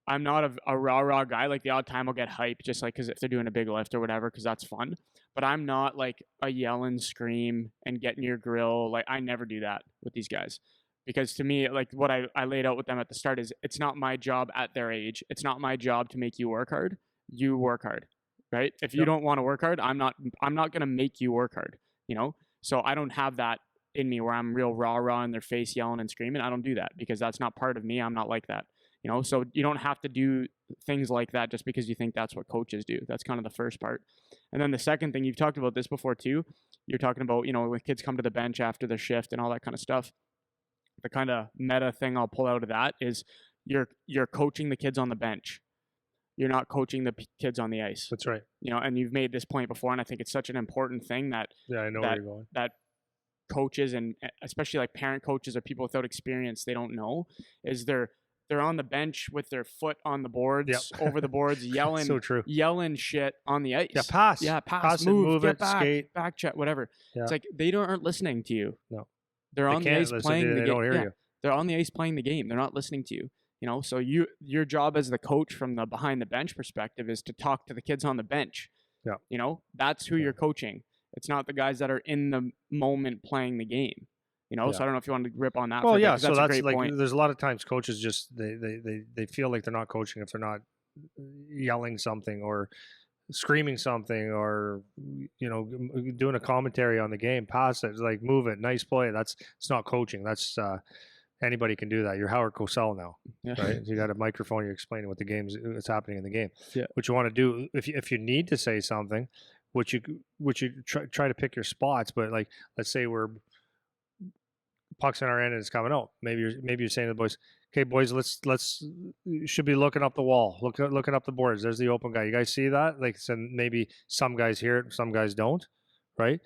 I'm not a raw guy. Like the odd time I'll get hype just like because if they're doing a big lift or whatever, because that's fun. But I'm not like a yell and scream and get in your grill. Like I never do that with these guys. Because to me, like what I laid out with them at the start is it's not my job at their age. It's not my job to make you work hard. You work hard, right? If you don't want to work hard, I'm not going to make you work hard, you know? So I don't have that in me where I'm real raw in their face yelling and screaming. I don't do that because that's not part of me. I'm not like that. You know, so you don't have to do things like that just because you think that's what coaches do. That's kind of the first part. And then the second thing, you've talked about this before too. You're talking about, you know, when kids come to the bench after their shift and all that kind of stuff. The kind of meta thing I'll pull out of that is you're coaching the kids on the bench. You're not coaching the kids on the ice. That's right. You know, and you've made this point before, and I think it's such an important thing that I know where you're going. That coaches and especially like parent coaches or people without experience, they don't know is they're on the bench with their foot on the boards, over the boards, yelling, so true. Yelling shit on the ice. Yeah, pass, move get it, back, skate, back check, whatever. Yeah. It's like they aren't listening to you. No, they're on the ice playing the game. They don't hear you. They're on the ice playing the game. They're not listening to you. You know, so your job as the coach from the behind the bench perspective is to talk to the kids on the bench. Yeah, you know, that's who you're coaching. It's not the guys that are in the moment playing the game. You know, so I don't know if you want to rip on that. Well, yeah, so that's a like great point. There's a lot of times coaches just they feel like they're not coaching if they're not yelling something or screaming something or doing a commentary on the game. Pass it, like move it, nice play. It's not coaching. That's anybody can do that. You're Howard Cosell now, right? You got a microphone. You're explaining what the game's what's happening in the game. Yeah. What you want to do if you need to say something, which you try to pick your spots. But like let's say we're puck's in our end and it's coming out. Maybe you're saying to the boys, okay, boys, let's you should be looking up the wall, looking up the boards. There's the open guy. You guys see that? Like, so maybe some guys hear it, some guys don't, right?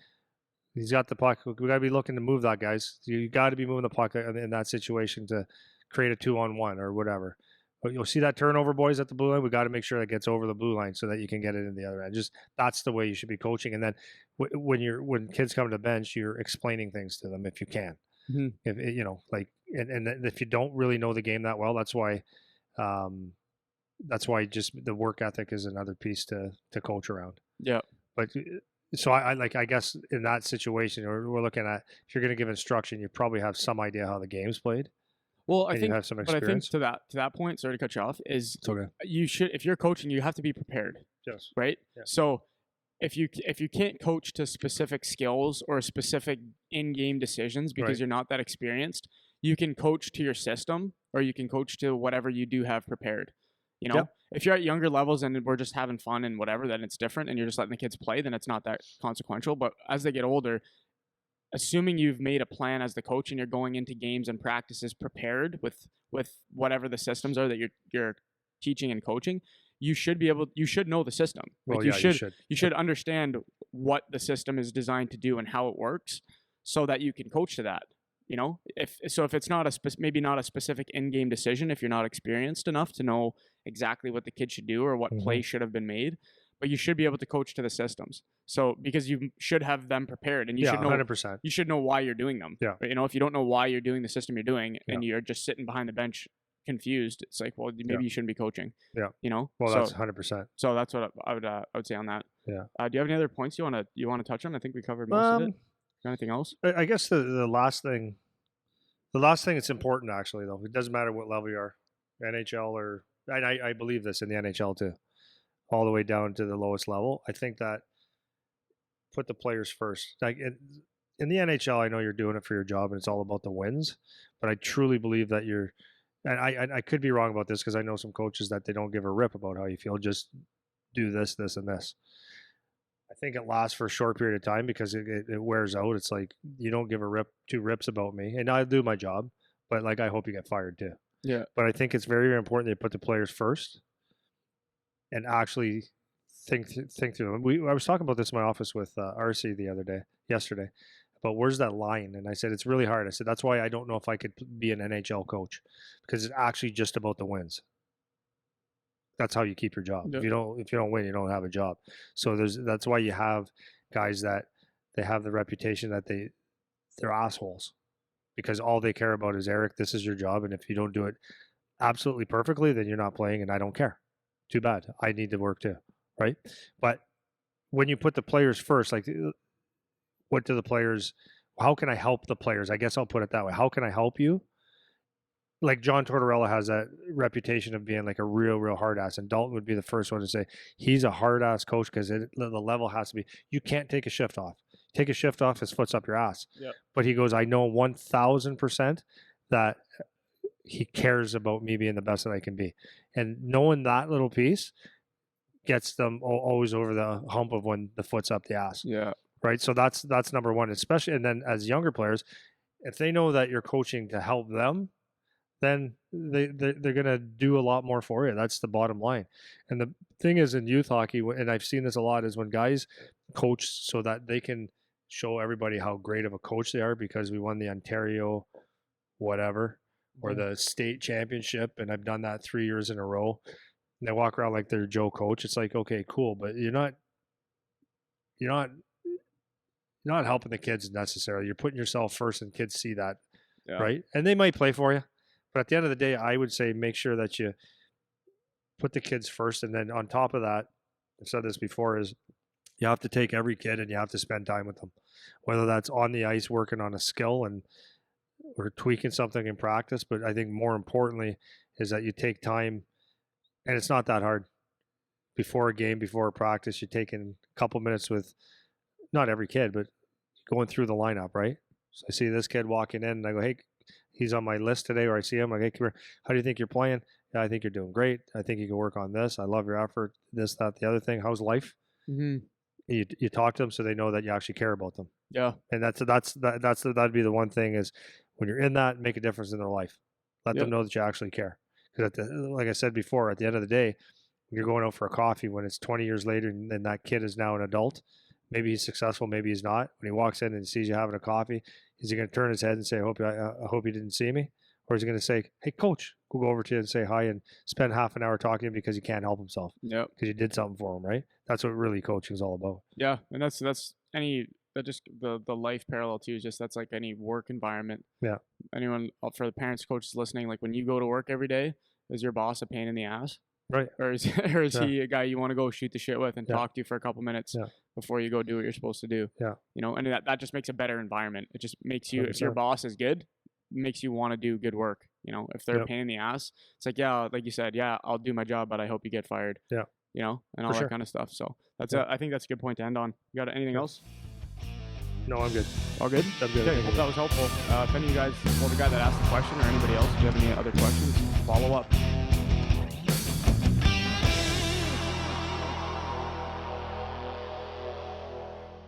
He's got the puck. We got to be looking to move that, guys. You got to be moving the puck in that situation to create a 2-on-1 or whatever. But you'll see that turnover, boys, at the blue line. We got to make sure that gets over the blue line so that you can get it in the other end. Just that's the way you should be coaching. And then when kids come to the bench, you're explaining things to them if you can. Mm-hmm. If and if you don't really know the game that well, that's why just the work ethic is another piece to coach around. Yeah. But so I guess in that situation, we're looking at if you're going to give instruction, you probably have some idea how the game's played. Well, I think, you have some experience. But I think to that point, sorry to cut you off, is okay. You should, if you're coaching, you have to be prepared. Yes. Right. Yeah. So if you can't coach to specific skills or specific in-game decisions because you're not that experienced, you can coach to your system or you can coach to whatever you do have prepared. You know, if you're at younger levels and we're just having fun and whatever, then it's different and you're just letting the kids play, then it's not that consequential. But as they get older, assuming you've made a plan as the coach and you're going into games and practices prepared with whatever the systems are that you're teaching and coaching, you should know the system. Well, like you should Yeah. understand what the system is designed to do and how it works so that you can coach to that. You know, if it's not maybe not a specific in-game decision, if you're not experienced enough to know exactly what the kid should do or what play should have been made, but you should be able to coach to the systems. So because you should have them prepared and you should know 100%. You should know why you're doing them. Yeah. But, you know, if you don't know why you're doing the system you're doing and you're just sitting behind the bench confused, it's like, well, maybe you shouldn't be coaching. Yeah. You know. Well, that's 100%. So that's what I would say on that. Yeah. Do you have any other points you want to touch on? I think we covered most of it. Anything else? I guess the last thing that's important actually though, it doesn't matter what level you are, NHL or I believe this in the NHL too, all the way down to the lowest level. I think that put the players first. Like in the NHL, I know you're doing it for your job and it's all about the wins, but I truly believe that and I could be wrong about this because I know some coaches that they don't give a rip about how you feel. Just do this, this, and this. I think it lasts for a short period of time because it wears out. It's like you don't give two rips about me, and I'll do my job, but like I hope you get fired too. Yeah. But I think it's very, very important that you put the players first and actually think through them. I was talking about this in my office with RC yesterday but where's that line? And I said, it's really hard. I said, that's why I don't know if I could be an NHL coach, because it's actually just about the wins. That's how you keep your job. Yep. If you don't win, you don't have a job. So that's why you have guys that they have the reputation that they're assholes, because all they care about is, Eric, this is your job, and if you don't do it absolutely perfectly, then you're not playing, and I don't care. Too bad. I need to work too, right? But when you put the players first, like, what do the players? How can I help the players? I guess I'll put it that way. How can I help you? Like John Tortorella has that reputation of being like a real hard ass, and Dalton would be the first one to say he's a hard ass coach, because the level has to be. You can't take a shift off. Take a shift off, his foot's up your ass. Yep. But he goes, I know 1,000% that he cares about me being the best that I can be, and knowing that little piece gets them always over the hump of when the foot's up the ass. Yeah. Right. So that's number one, especially, and then as younger players, if they know that you're coaching to help them, then they're going to do a lot more for you. That's the bottom line. And the thing is, in youth hockey, and I've seen this a lot, is when guys coach so that they can show everybody how great of a coach they are, because we won the Ontario whatever or the state championship, and I've done that 3 years in a row, and they walk around like they're Joe Coach. It's like, okay, cool, but you're not helping the kids necessarily. You're putting yourself first, and kids see that, right? And they might play for you, but at the end of the day, I would say make sure that you put the kids first. And then on top of that, I've said this before, is you have to take every kid and you have to spend time with them, whether that's on the ice working on a skill and or tweaking something in practice. But I think more importantly is that you take time, and it's not that hard. Before a game, before a practice, you're taking a couple minutes with not every kid, but going through the lineup, right? So I see this kid walking in, and I go, hey, he's on my list today, or I see him, like, hey, come here. How do you think you're playing? Yeah, I think you're doing great. I think you can work on this. I love your effort. This, that, the other thing. How's life? Mm-hmm. You talk to them so they know that you actually care about them. Yeah. And that'd be the one thing, is when you're in that, make a difference in their life. Let them know that you actually care. Because like I said before, at the end of the day, when you're going out for a coffee, when it's 20 years later and that kid is now an adult, maybe he's successful, maybe he's not. When he walks in and sees you having a coffee, is he going to turn his head and say, I hope you didn't see me? Or is he going to say, hey, coach, we'll go over to you and say hi and spend half an hour talking to him because he can't help himself? Yeah. Because you did something for him, right? That's what really coaching is all about. Yeah. And that's the life parallel too, is just that's like any work environment. Yeah. Anyone, for the parents, coaches listening, like when you go to work every day, is your boss a pain in the ass? Right. Or is he a guy you want to go shoot the shit with and talk to for a couple minutes before you go do what you're supposed to do? Yeah. You know, and that just makes a better environment. It just makes you, 100%. if your boss is good, makes you want to do good work. You know, if they're a pain in the ass, it's like, yeah, like you said, yeah, I'll do my job, but I hope you get fired. Yeah. You know, and all that kind of stuff. So that's I think that's a good point to end on. You got anything else? No, I'm good. All good? I'm good. Okay, hope that was helpful. If any of you guys, well, the guy that asked the question or anybody else, if you have any other questions, follow up.